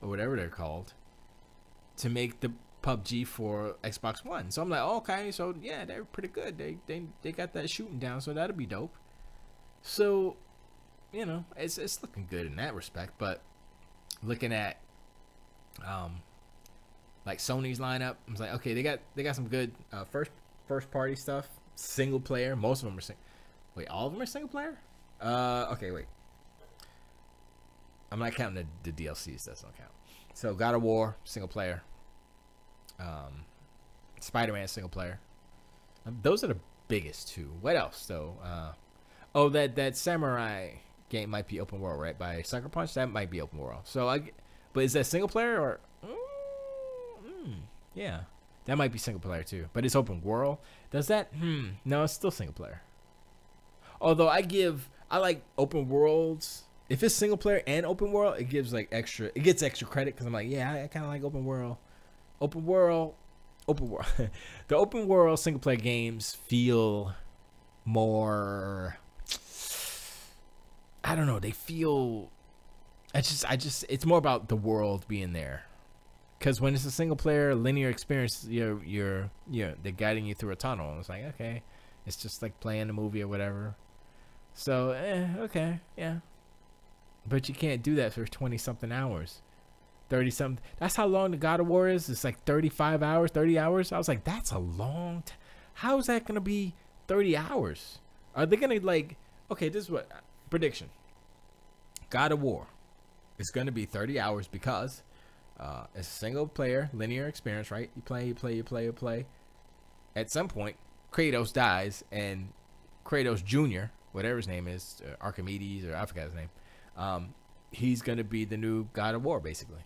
or whatever they're called, to make the PUBG for Xbox One. So I'm like, oh, okay, so yeah, they're pretty good. They got that shooting down, so that'll be dope. So, it's looking good in that respect. But looking at like Sony's lineup, I was like, okay, they got some good first party stuff, single player. Most of them are wait, all of them are single player? Okay, wait. I'm not counting the DLCs. That's not count. So God of War single player. Spider-Man single player. Those are the biggest two. What else though? Oh, that samurai game might be open world, right? By Sucker Punch, that might be open world. So but is that single player or? Yeah, that might be single player too. But it's open world. Does that? No, it's still single player. Although I like open worlds. If it's single player and open world, it gets extra credit because I'm like, yeah, I kind of like open world. The open world single player games feel more, I don't know, they feel, it's more about the world being there. Because when it's a single player linear experience, they're guiding you through a tunnel, and it's like, okay, it's just like playing a movie or whatever. So okay, yeah, but you can't do that for 20-something hours. 30-something. That's how long the God of War is. It's like 35 hours, 30 hours. I was like, that's a long time. How is that going to be 30 hours? Are they going to okay, this is what, prediction. God of War is going to be 30 hours because it's a single player, linear experience, right? You play. At some point, Kratos dies, and Kratos Jr., whatever his name is, Archimedes, or I forgot his name, he's going to be the new God of War, basically.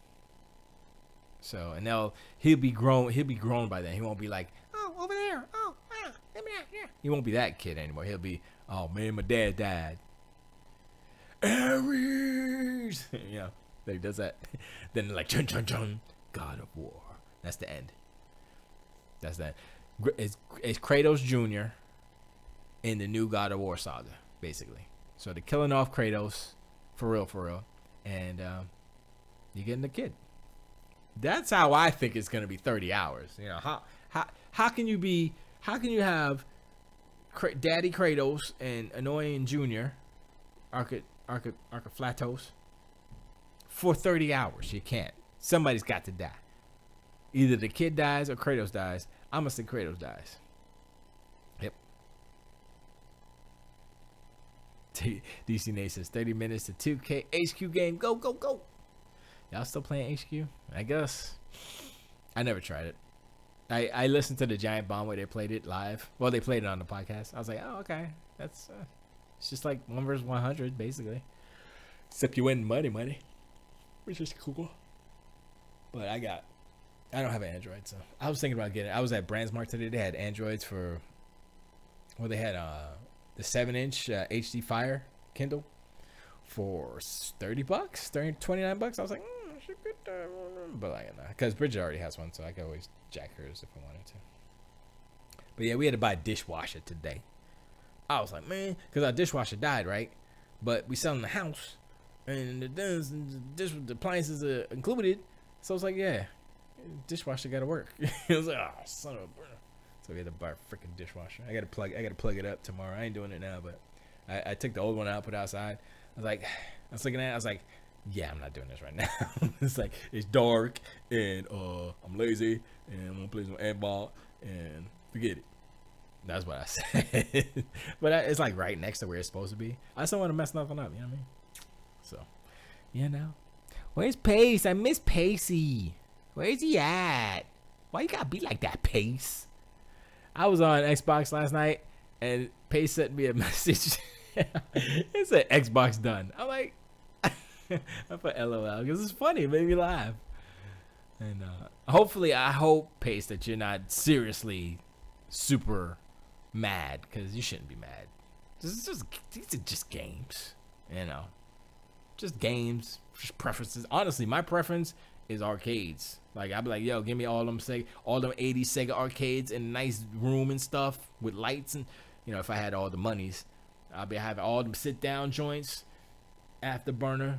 So, and he'll be grown by then. He won't be like, oh, over there, oh, wow, let me out here. He won't be that kid anymore. He'll be, oh man, my dad died. Ares, he does that. Then like, chun chun chun, God of War. That's the end. That's that. It's Kratos Jr. in the new God of War saga, basically. So they're killing off Kratos, for real, and you're getting the kid. That's how I think it's gonna be 30 hours. How can you have Daddy Kratos and Annoying Jr. Archiflatos for 30 hours? You can't. Somebody's got to die. Either the kid dies or Kratos dies. I'm gonna say Kratos dies. Yep. DC Nate says 30 minutes to 2K HQ game. Go, go, go. Y'all still playing HQ? I guess. I never tried it. I listened to the Giant Bomb where they played it live. Well, they played it on the podcast. I was like, oh, okay. That's it's just like 1 versus 100 basically, except you win money, which is cool. But I don't have an Android, so I was thinking about getting it. I was at Brandsmart today. They had Androids for, well, they had the 7-inch HD Fire Kindle for $30, $29. I was like, I should get that one. But like, nah, because Bridget already has one, so I could always jack hers if I wanted to. But yeah, we had to buy a dishwasher today. I was like, man, because our dishwasher died, right? But we selling the house, and the appliances are included. So I was like, yeah, dishwasher got to work. It was like, oh, son of a burner. So we had to buy a freaking dishwasher. I got to plug it up tomorrow. I ain't doing it now, but I took the old one out, put it outside. I was looking at it. I was like, yeah, I'm not doing this right now. It's like, it's dark, and I'm lazy, and I'm gonna play some handball, and forget it. That's what I said. But it's like right next to where it's supposed to be. I just don't want to mess nothing up, you know what I mean? So, you know. Where's Pace? I miss Pacey. Where's he at? Why you gotta be like that, Pace? I was on Xbox last night, and Pace sent me a message. It said Xbox done. I'm like, I put LOL because it's funny. It made me laugh. And hopefully, I hope, Pace, that you're not seriously super mad, because you shouldn't be mad. These are just games, you know. Just games, just preferences. Honestly, my preference is arcades. Like, I'd be like, yo, give me all them 80s Sega arcades in a nice room and stuff with lights, and you know, if I had all the monies, I'd be having all them sit down joints, Afterburner,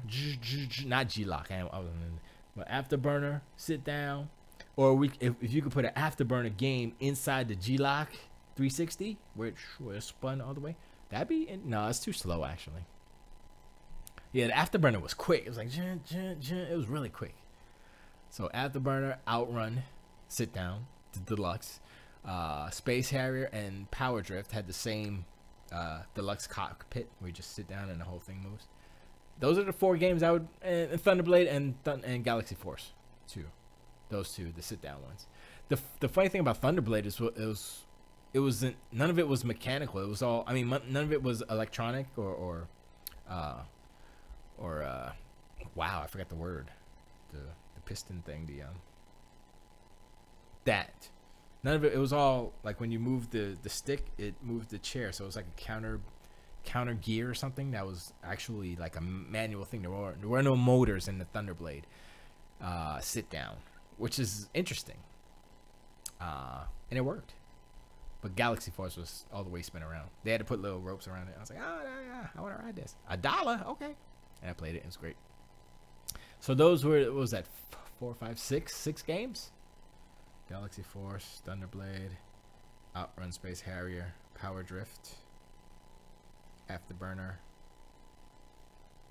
not G-Lock, but Afterburner, sit down, or if you could put an Afterburner game inside the G-Lock 360, where it spun all the way, that'd be no, it's too slow actually. Yeah, the Afterburner was quick. It was like it was really quick. So Afterburner, Outrun, sit down, the deluxe, Space Harrier, and Power Drift had the same deluxe cockpit where you just sit down and the whole thing moves. Those are the 4 games I would, and Thunderblade and Galaxy Force, too. Those 2, the sit down ones. The funny thing about Thunderblade is it wasn't, none of it was mechanical. It was all, I mean, none of it was electronic or wow, I forgot the word, the piston thing, that none of it was all like when you move the stick, it moved the chair, so it was like a counter gear or something that was actually like a manual thing. There were no motors in the Thunderblade sit down, which is interesting, and it worked. But Galaxy Force was all the way spin around. They had to put little ropes around it. I was like, oh yeah, I want to ride this. $1, okay. And I played it. It was great. So those were, what was that, 4, 5, 6 games? Galaxy Force, Thunderblade, Outrun, Space Harrier, Power Drift, Afterburner,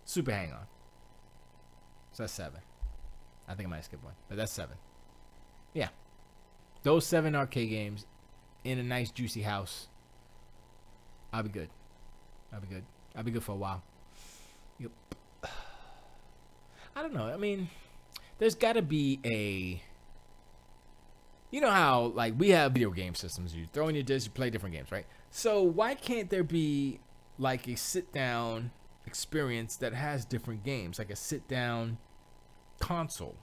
Super Hang On. So that's 7. I think I might skip one, but that's 7. Yeah. Those 7 arcade games in a nice juicy house. I'll be good. I'll be good for a while. Yep. I don't know. I mean, there's got to be a... You know how, like, we have video game systems. You throw in your disc, you play different games, right? So why can't there be, like, a sit-down experience that has different games? Like a sit-down console,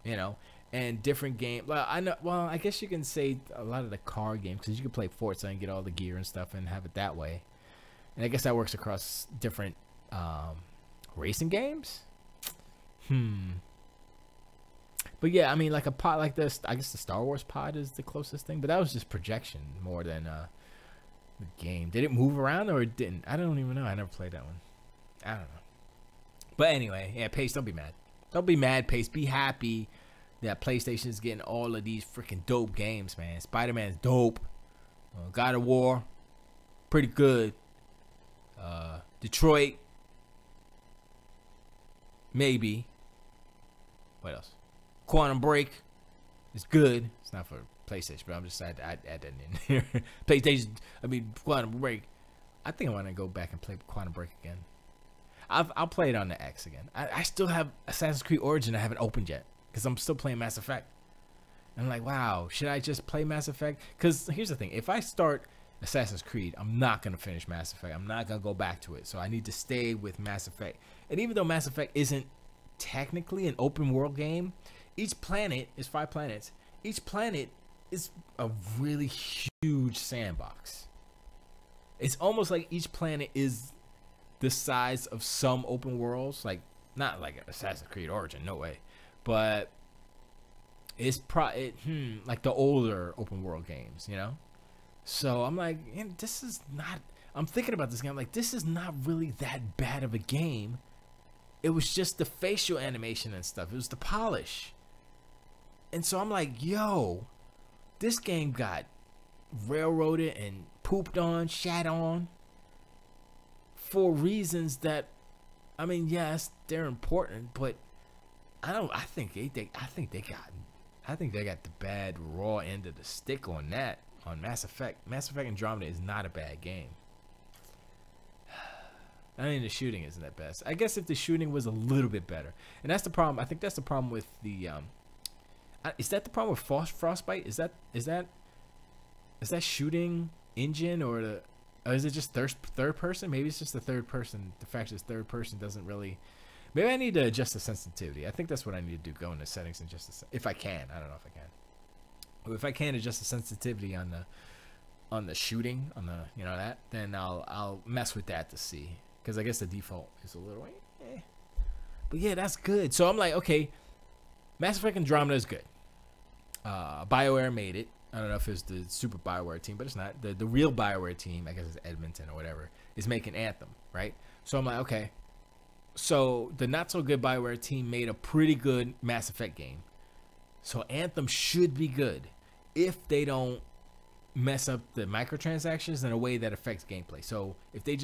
you know? And different game. Well, I know. Well, I guess you can say a lot of the car games, because you can play Forza and get all the gear and stuff and have it that way. And I guess that works across different racing games. But yeah, I mean, like a pod like this. I guess the Star Wars pod is the closest thing, but that was just projection more than the game. Did it move around or it didn't? I don't even know. I never played that one. I don't know. But anyway, yeah, Pace, don't be mad. Don't be mad, Pace. Be happy that PlayStation's getting all of these freaking dope games, man. Spider-Man's dope. God of War, pretty good. Detroit, maybe. What else? Quantum Break is good. It's not for PlayStation, but I'm just sad to add that in here. PlayStation, Quantum Break. I think I want to go back and play Quantum Break again. I'll play it on the X again. I still have Assassin's Creed Origin I haven't opened yet, because I'm still playing Mass Effect. I'm like, wow, should I just play Mass Effect? Because here's the thing: if I start Assassin's Creed, I'm not gonna finish Mass Effect. I'm not gonna go back to it. So I need to stay with Mass Effect. And even though Mass Effect isn't technically an open world game, each planet is 5 planets. Each planet is a really huge sandbox. It's almost like each planet is the size of some open worlds, like not like Assassin's Creed Origin, no way, but it's like the older open world games, you know. So I'm like, this is not. I'm thinking about this game. I'm like, this is not really that bad of a game. It was just the facial animation and stuff. It was the polish. And so I'm like, yo, this game got railroaded and pooped on, shat on for reasons that, I mean, yes, they're important, but I think they got the bad raw end of the stick on that, on Mass Effect. Mass Effect Andromeda is not a bad game. I mean, the shooting isn't that best. I guess if the shooting was a little bit better, and that's the problem. I think that's the problem with the. Is that the problem with Frostbite? Is that shooting engine or is it just third person? Maybe it's just the third person. The fact is third person doesn't really. Maybe I need to adjust the sensitivity. I think that's what I need to do. Go into settings and just if I can. I don't know if I can. But if I can adjust the sensitivity on the shooting that, then I'll mess with that to see. Because I guess the default is a little, but yeah, that's good. So I'm like, okay, Mass Effect Andromeda is good. BioWare made it. I don't know if it's the Super BioWare team, but it's not. The real BioWare team, I guess it's Edmonton or whatever, is making Anthem, right? So I'm like, okay. So the not so good BioWare team made a pretty good Mass Effect game. So Anthem should be good if they don't mess up the microtransactions in a way that affects gameplay. So if they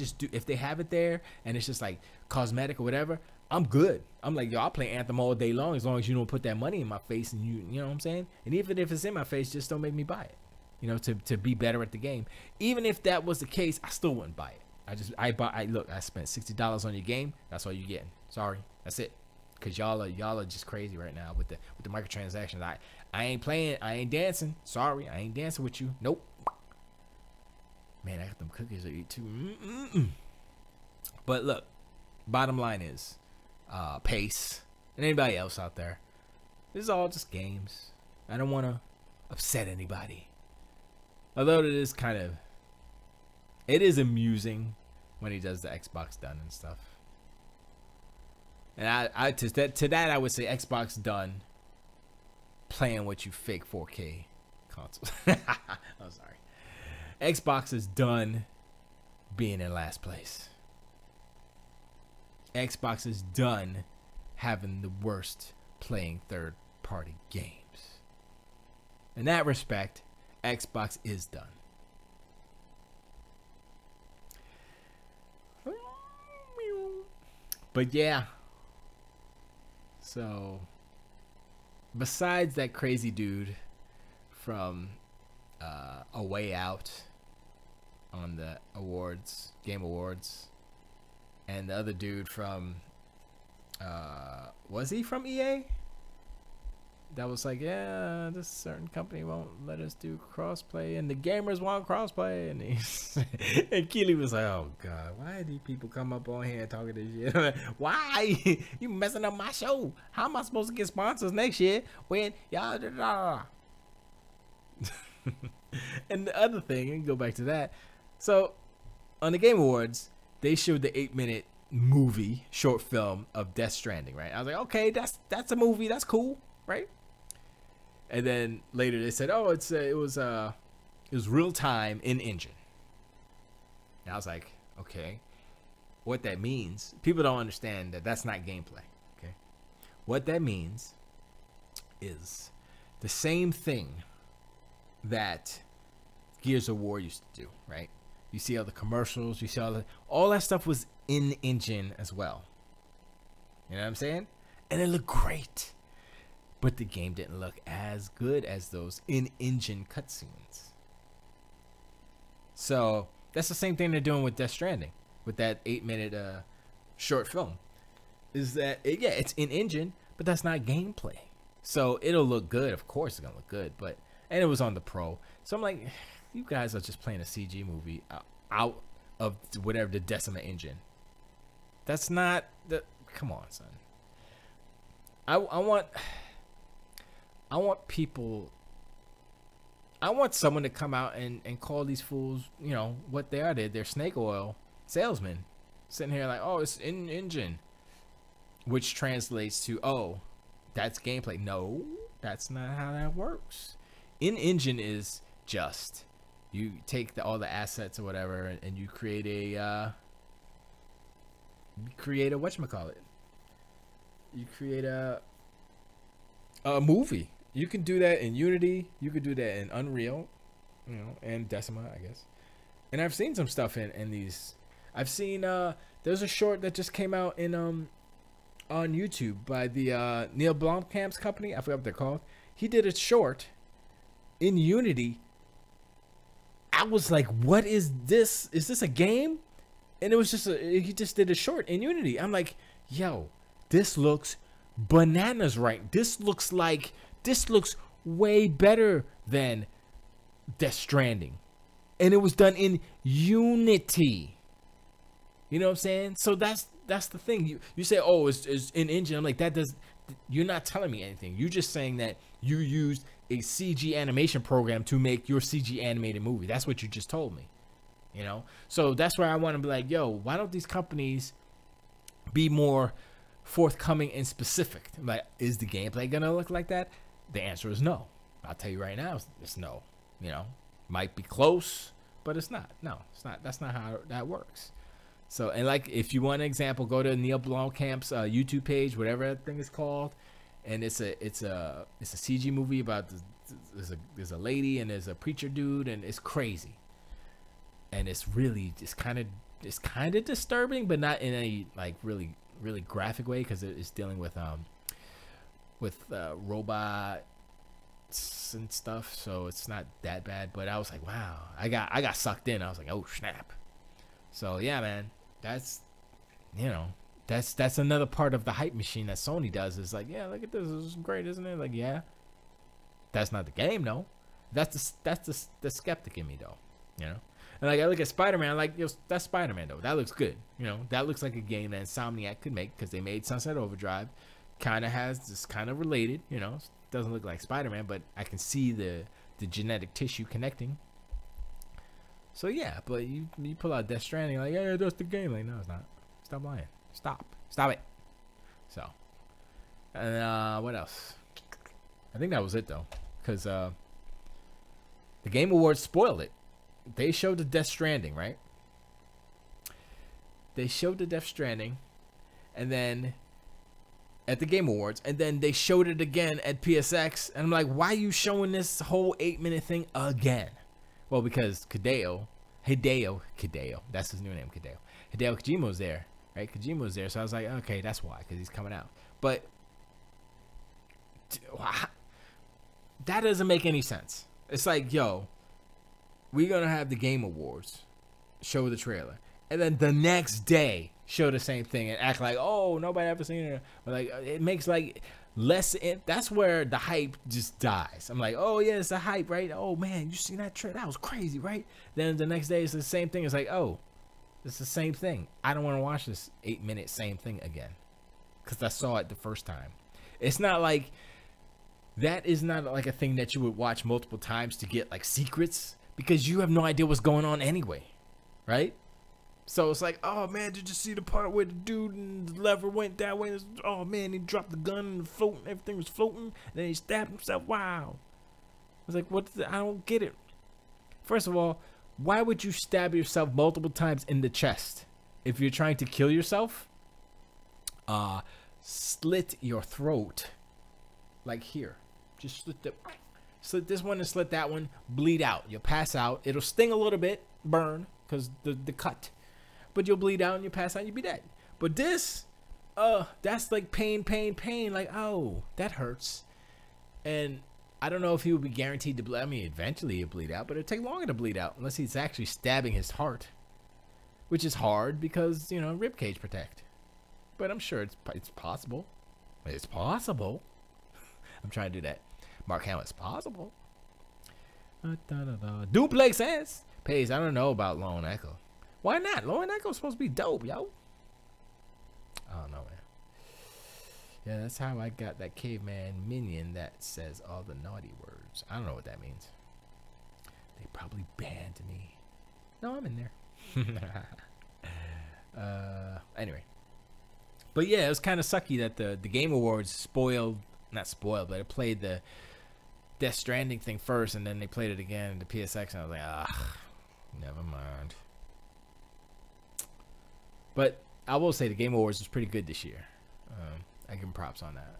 have it there and it's just like cosmetic or whatever, I'm good. I'm like, yo, I'll play Anthem all day long as you don't put that money in my face and you know what I'm saying? And even if it's in my face, just don't make me buy it. You know, to be better at the game. Even if that was the case, I still wouldn't buy it. I spent $60 on your game. That's all you're getting. Sorry. That's it. Cause y'all are just crazy right now with the microtransactions. I ain't playing. I ain't dancing. Sorry, I ain't dancing with you. Nope. Man, I got them cookies to eat too. But look, bottom line is, Pace and anybody else out there, this is all just games. I don't want to upset anybody. Although it is amusing when he does the Xbox done and stuff. And to that I would say Xbox done playing with you fake 4K consoles. I'm sorry. Xbox is done being in last place. Xbox is done having the worst playing third-party games. In that respect, Xbox is done. But yeah. So, besides that crazy dude from A Way Out on the Game Awards, and the other dude from, was he from EA? That was like, yeah, this certain company won't let us do crossplay, and the gamers want crossplay, and and Keely was like, oh god, why do people come up on here talking this shit? Why you messing up my show? How am I supposed to get sponsors next year when y'all? And the other thing, and go back to that. So on the Game Awards, they showed the 8-minute movie short film of Death Stranding, right? I was like, okay, that's a movie, that's cool, right? And then later they said, oh, it was real time in engine. And I was like, okay, what that means? People don't understand that that's not gameplay. Okay, what that means is the same thing that Gears of War used to do, right? You see all the commercials, you see all that stuff was in engine as well. You know what I'm saying? And it looked great. But the game didn't look as good as those in-engine cutscenes. So that's the same thing they're doing with Death Stranding, with that 8-minute short film. Is that it's in-engine, but that's not gameplay. So it'll look good. Of course, it's gonna look good. But and it was on the Pro. So I'm like, you guys are just playing a CG movie out of whatever the Decima engine. That's not the. Come on, son. I want people. I want someone to come out and call these fools, you know, what they are. They're snake oil salesmen, sitting here like, oh, it's in engine, which translates to, oh, that's gameplay. No, that's not how that works. In engine is just you take all the assets or whatever, and you create a whatchamacallit. You create a movie. You can do that in Unity. You could do that in Unreal, you know, and Decima, I guess. And I've seen some stuff in these. I've seen there's a short that just came out in on YouTube by the Neil Blomkamp's company. I forgot what they're called. He did a short in Unity. I was like, what is this? Is this a game? And it was just he just did a short in Unity. I'm like, yo, this looks bananas, right? This looks way better than Death Stranding. And it was done in Unity. You know what I'm saying? So that's the thing. You say, oh, it's in engine. I'm like, you're not telling me anything. You're just saying that you used a CG animation program to make your CG animated movie. That's what you just told me. You know? So that's where I want to be like, yo, why don't these companies be more forthcoming and specific? Like, is the gameplay gonna look like that? The answer is no. I'll tell you right now, it's no. You know, might be close, but it's not. No, it's not. That's not how that works. So, and like, if you want an example, go to Neil Blomkamp's YouTube page, whatever that thing is called, and it's a CG movie about there's a lady and there's a preacher dude, and it's crazy, and it's kind of disturbing, but not in a like really graphic way, because it's dealing with robots and stuff, so it's not that bad. But I was like, wow, I got sucked in. I was like, oh snap. So yeah, man, that's another part of the hype machine that Sony does. Is like, yeah, look at this is great, isn't it? Like, yeah, that's not the game, though. That's the skeptic in me, though. You know. And like, I look at Spider-Man, like, yo, that's Spider-Man, though. That looks good. You know, that looks like a game that Insomniac could make, because they made Sunset Overdrive. Kind of related, you know. Doesn't look like Spider-Man, but I can see the genetic tissue connecting. So yeah, but you pull out Death Stranding, like, yeah, that's the game. Like, no, it's not. Stop lying. Stop it. So, and what else? I think that was it, though, because the Game Awards spoiled it. They showed the Death Stranding, right? They showed the Death Stranding, and then at the Game Awards, and then they showed it again at PSX, and I'm like, why are you showing this whole 8-minute thing again? Well, because Hideo, that's his new name, Hideo Kojima's there, right? Kojima's there, so I was like, okay, that's why, because he's coming out. But that doesn't make any sense. It's like, yo, we're gonna have the Game Awards, show the trailer, and then the next day show the same thing and act like, oh, nobody ever seen it. But like, it makes like less. That's where the hype just dies. I'm like, oh yeah, it's a hype, right? Oh man, you seen that trailer? That was crazy, right? Then the next day it's the same thing. It's like, oh, it's the same thing. I don't want to watch this 8-minute same thing again, because I saw it the first time. It's not like that is not like a thing that you would watch multiple times to get like secrets, because you have no idea what's going on anyway, right? So it's like, oh man, did you see the part where the dude and the lever went that way? Oh man, he dropped the gun and floating, everything was floating, and then he stabbed himself. Wow. I was like, I don't get it. First of all, why would you stab yourself multiple times in the chest? If you're trying to kill yourself, slit your throat. Like here. Just slit this one and slit that one, bleed out. You'll pass out. It'll sting a little bit, burn, because the cut. But you'll bleed out and you'll pass out and you'll be dead. But this, that's like pain. Like, oh, that hurts. And I don't know if he would be guaranteed to bleed. I mean, eventually he'll bleed out, but it'll take longer to bleed out unless he's actually stabbing his heart, which is hard because, you know, ribcage protect. But I'm sure it's possible. It's possible. I'm trying to do that. Mark Hamill's possible. Duplex says, Pace, I don't know about Lone Echo. Why not? Lone Echo's supposed to be dope, yo. I don't know, man. Yeah, that's how I got that caveman minion that says all the naughty words. I don't know what that means. They probably banned me. No, I'm in there. Anyway. But yeah, it was kind of sucky that the Game Awards spoiled, not spoiled, but it played the Death Stranding thing first, and then they played it again in the PSX, and I was like, ah, never mind. But I will say the Game Awards was pretty good this year. I give them props on that.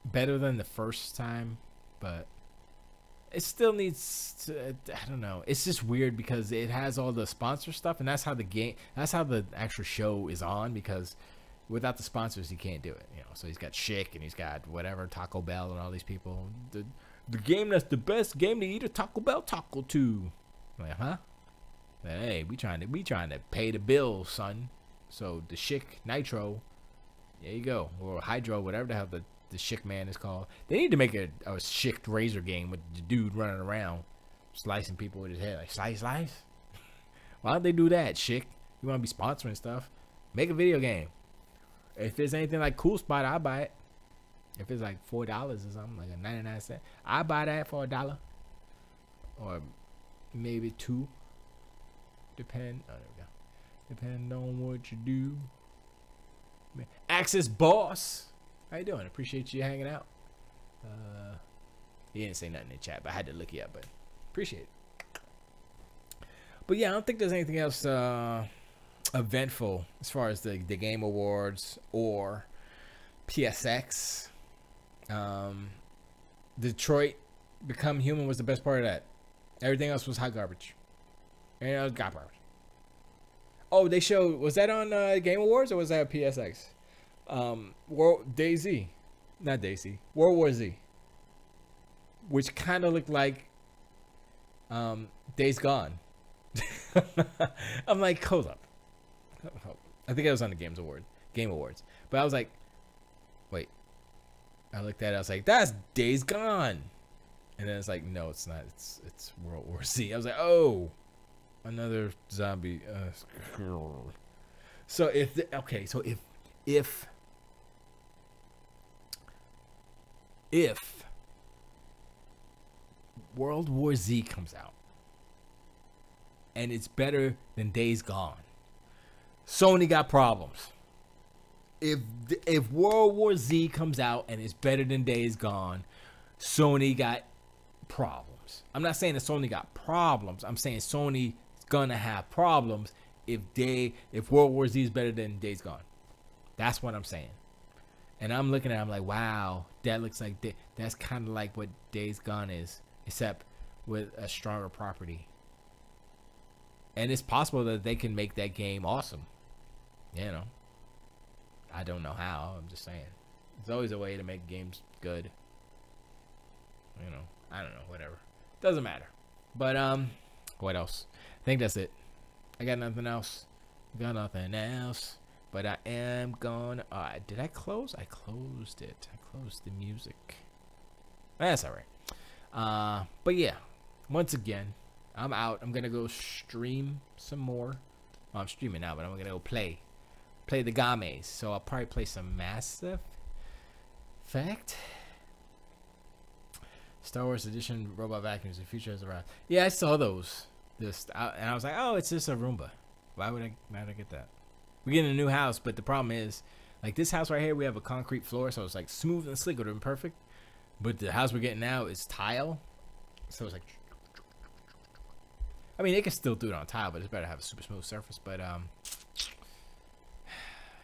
Better than the first time, but it still needs to, I don't know. It's just weird because it has all the sponsor stuff, and that's how the actual show is on, because without the sponsors, you can't do it. You know, so he's got Schick and he's got whatever, Taco Bell and all these people. The game that's the best game to eat a Taco Bell taco to. I'm like, huh? Hey, we trying to pay the bills, son. So the Schick Nitro, there you go, or Hydro, whatever the hell the Schick man is called. They need to make a Schick Razor game with the dude running around slicing people with his head, like slice. Why don't they do that, Schick? You want to be sponsoring stuff? Make a video game. If it's anything like Cool Spot, I'll buy it. If it's like $4 or something, like a 99¢, I buy that for $1 or maybe $2. Depend on what you do. Access Boss, how you doing? Appreciate you hanging out. He didn't say nothing in the chat, but I had to look you up. But appreciate it. But yeah, I don't think there's anything else eventful as far as the Game Awards or PSX. Detroit Become Human was the best part of that. Everything else was hot garbage. And it was garbage. Oh, they showed, was that on Game Awards or was that PSX? DayZ, not DayZ, World War Z, which kind of looked like Days Gone. I'm like, hold up. I think it was on the Game Awards. But I was like, wait. I looked at it, I was like, that's Days Gone. And then it's like, no, it's not. It's World War Z. I was like, oh. Another zombie. So if World War Z comes out and it's better than Days Gone, Sony got problems. If World War Z comes out and it's better than Days Gone, Sony got problems. I'm not saying that Sony got problems. I'm saying Sony gonna have problems if World War Z is better than Days Gone. That's what I'm saying. And I'm looking at it, I'm like, wow, that looks like that's kind of like what Days Gone is, except with a stronger property. And it's possible that they can make that game awesome. You know, I don't know how. I'm just saying, there's always a way to make games good. You know, I don't know, whatever, doesn't matter. But what else? I think that's it. I got nothing else. But I am gonna. Did I close? I closed it. I closed the music. That's all right. But yeah, once again, I'm out. I'm gonna go stream some more. Well, I'm streaming now, but I'm gonna go play the games. So I'll probably play some Mass Effect. Star Wars Edition robot vacuums. The future is around. Yeah, I saw those. And I was like, oh, it's just a Roomba. Why would I get that? We're getting a new house, but the problem is, like this house right here, we have a concrete floor, so it's like smooth and slick, would have been perfect. But the house we're getting now is tile, so it's like, I mean, they can still do it on tile, but it's better to have a super smooth surface. But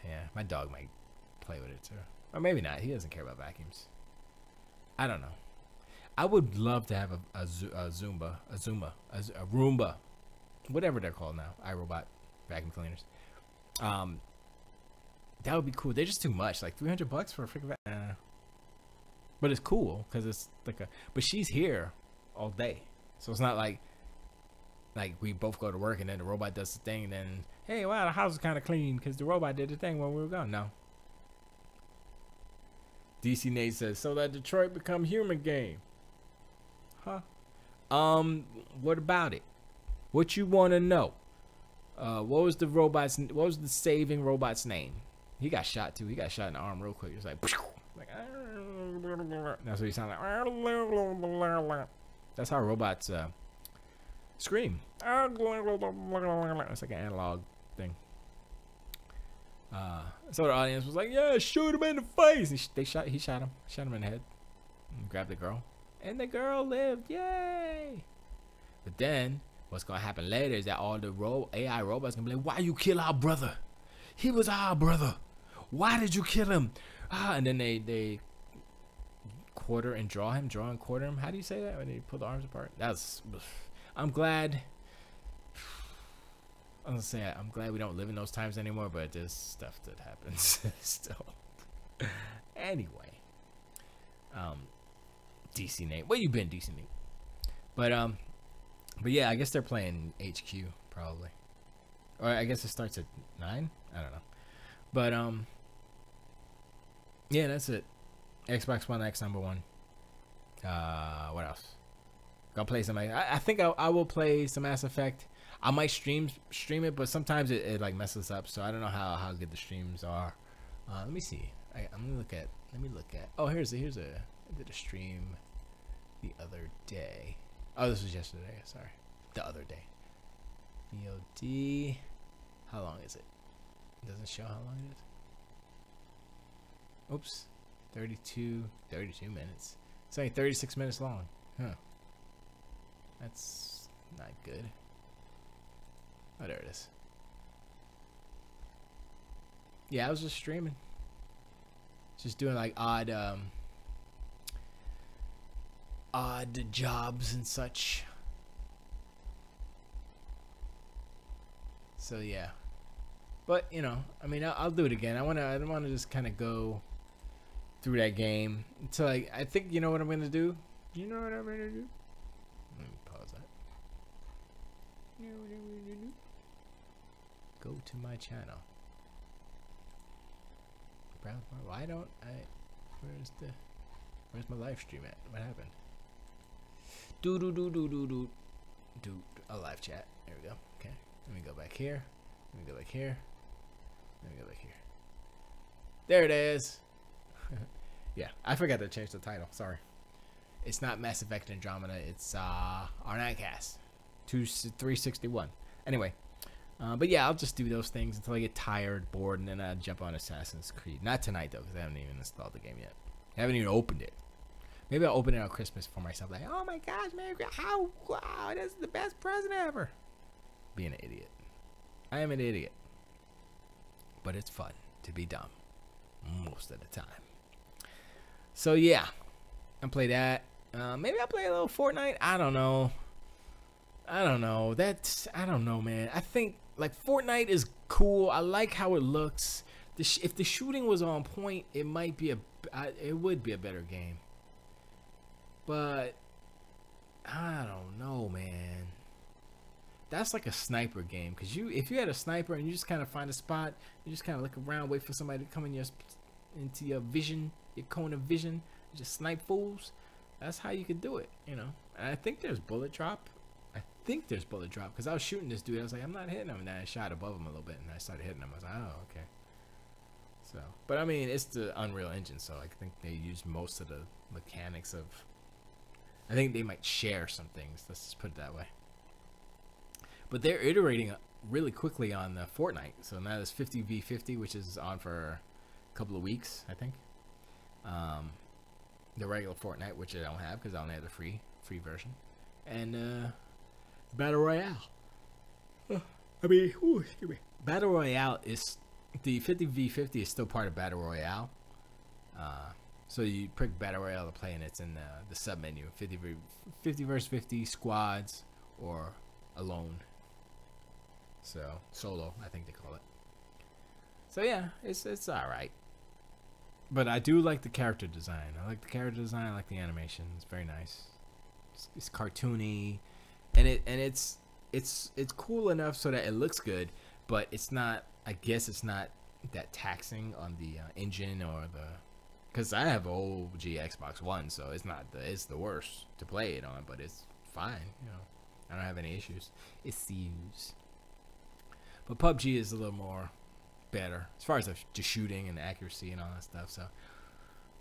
yeah, my dog might play with it too, or maybe not. He doesn't care about vacuums. I don't know. I would love to have a Roomba, whatever they're called now, iRobot vacuum cleaners. That would be cool. They're just too much, like $300 for a freaking vacuum. But it's cool because it's like but she's here all day, so it's not like we both go to work and then the robot does the thing and then, hey, wow, the house is kind of clean because the robot did the thing when we were gone. No, DC Nate says, so that Detroit become human game. Huh? What about it? What you want to know? What was the saving robot's name? He got shot too. He got shot in the arm real quick. It was like that's what he sounded like. That's how robots scream. It's like an analog thing. So the audience was like, "Yeah, shoot him in the face." He shot him in the head, and grabbed the girl, and the girl lived. Yay! But then, what's gonna happen later is that all the AI robots gonna be like, "Why you kill our brother? He was our brother. Why did you kill him?" And then they quarter and draw and quarter him. How do you say that when they pull the arms apart? I'm glad. I'm glad we don't live in those times anymore, but there's stuff that happens still. Anyway, DC Nate, where you been, DC Nate? But yeah, I guess they're playing HQ probably, or I guess it starts at 9. I don't know, but yeah, that's it. Xbox One X #1. What else? Gonna play some. I think I will play some Mass Effect. I might stream it, but sometimes it like messes up, so I don't know how good the streams are. Let me see. Let me look at. Oh, here's a. I did a stream the other day. Oh, this was yesterday. Sorry, the other day. VOD. How long is it? It doesn't show how long it is. Oops. 32 minutes. It's only 36 minutes long. Huh. That's not good. Oh, there it is. Yeah, I was just streaming. Just doing like odd jobs and such. So yeah. But, you know, I mean, I'll do it again. I want to just kind of go through that game until I think you know what I'm going to do. You know what I'm going to do? Let me pause that. You know what I'm going to do? Go to my channel. Why don't I? Where's my live stream at? What happened? Do a live chat. There we go. Okay. Let me go back here. Let me go back here. Let me go back here. There it is. Yeah, I forgot to change the title. Sorry. It's not Mass Effect Andromeda. It's our Nightcast 361. Anyway. But yeah, I'll just do those things until I get tired, bored, and then I'll jump on Assassin's Creed. Not tonight, though, because I haven't even installed the game yet. I haven't even opened it. Maybe I'll open it on Christmas for myself. Like, oh my gosh, man, wow, that's the best present ever. Being an idiot. I am an idiot. But it's fun to be dumb. Most of the time. So yeah, I'll play that. Maybe I'll play a little Fortnite. I don't know. I don't know, man. I think like Fortnite is cool. I like how it looks. If the shooting was on point, it would be a better game. But I don't know, man. That's like a sniper game, because if you had a sniper and you just kind of find a spot, you just kind of look around, wait for somebody to come into your vision, your cone of vision, just snipe fools. That's how you could do it, you know. And I think there's bullet drop. Because I was shooting this dude. I was like, I'm not hitting him. And then I shot above him a little bit, and I started hitting him. I was like, oh, okay. So, but I mean, it's the Unreal Engine, so I think they use most of the mechanics of. I think they might share some things. Let's just put it that way. But they're iterating really quickly on Fortnite. So now there's 50v50, which is on for a couple of weeks, I think. The regular Fortnite, which I don't have because I only have the free version, and Battle Royale. Excuse me. Battle Royale is the 50v50 is still part of Battle Royale. So you pick Battle Royale to play, and it's in the sub menu. 50 versus 50 squads or alone. So solo, I think they call it. So yeah, it's all right. But I do like the character design. I like the animation. It's very nice. It's cartoony, and it's cool enough so that it looks good. But it's not. I guess it's not that taxing on the engine or Because I have an OG Xbox One, so it's the worst to play it on, but it's fine. I don't have any issues. But PUBG is a little more better as far as the shooting and the accuracy and all that stuff. So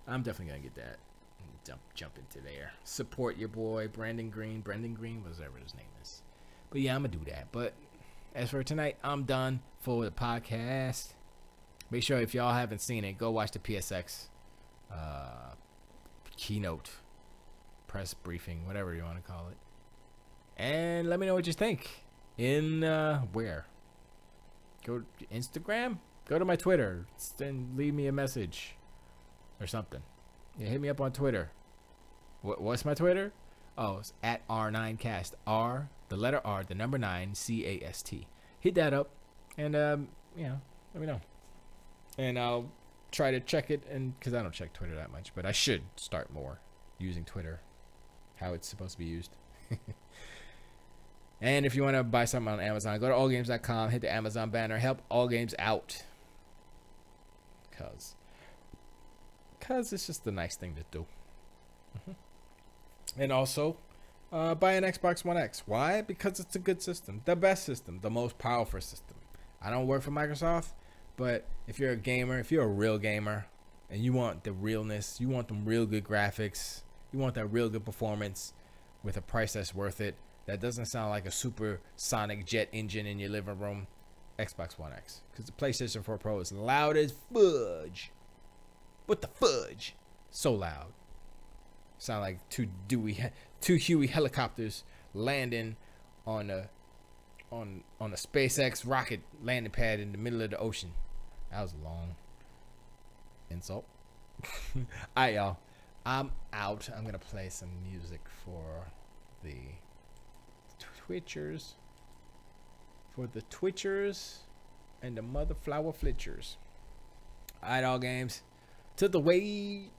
I'm definitely gonna get that. Jump into there. Support your boy Brandon Green, whatever his name is. But yeah, I'm gonna do that. But as for tonight, I'm done for the podcast. Make sure if y'all haven't seen it, go watch the PSX keynote, press briefing, whatever you want to call it, and let me know what you think. Where? Go to Instagram. Go to my Twitter and leave me a message or something. Yeah, hit me up on Twitter. What's my Twitter? Oh, it's at R9cast. R, the letter R, the number 9, CAST. Hit that up, and let me know. And I'll try to check it, and because I don't check Twitter that much, but I should start more using Twitter, how it's supposed to be used. And if you want to buy something on Amazon, go to allgames.com, hit the Amazon banner, help All Games out, cause it's just a nice thing to do. And also, buy an Xbox One X. Why? Because it's a good system, the best system, the most powerful system. I don't work for Microsoft, but if you're a gamer, if you're a real gamer, and you want the realness, you want them real good graphics, you want that real good performance with a price that's worth it, that doesn't sound like a super sonic jet engine in your living room, Xbox One X. Because the PlayStation 4 Pro is loud as fudge. What the fudge? So loud. Sound like two Huey helicopters landing on a SpaceX rocket landing pad in the middle of the ocean. That was a long insult. Alright, y'all. I'm out. I'm gonna play some music for the Twitchers. And the mother flower flitchers. Alright, All Games. To the way.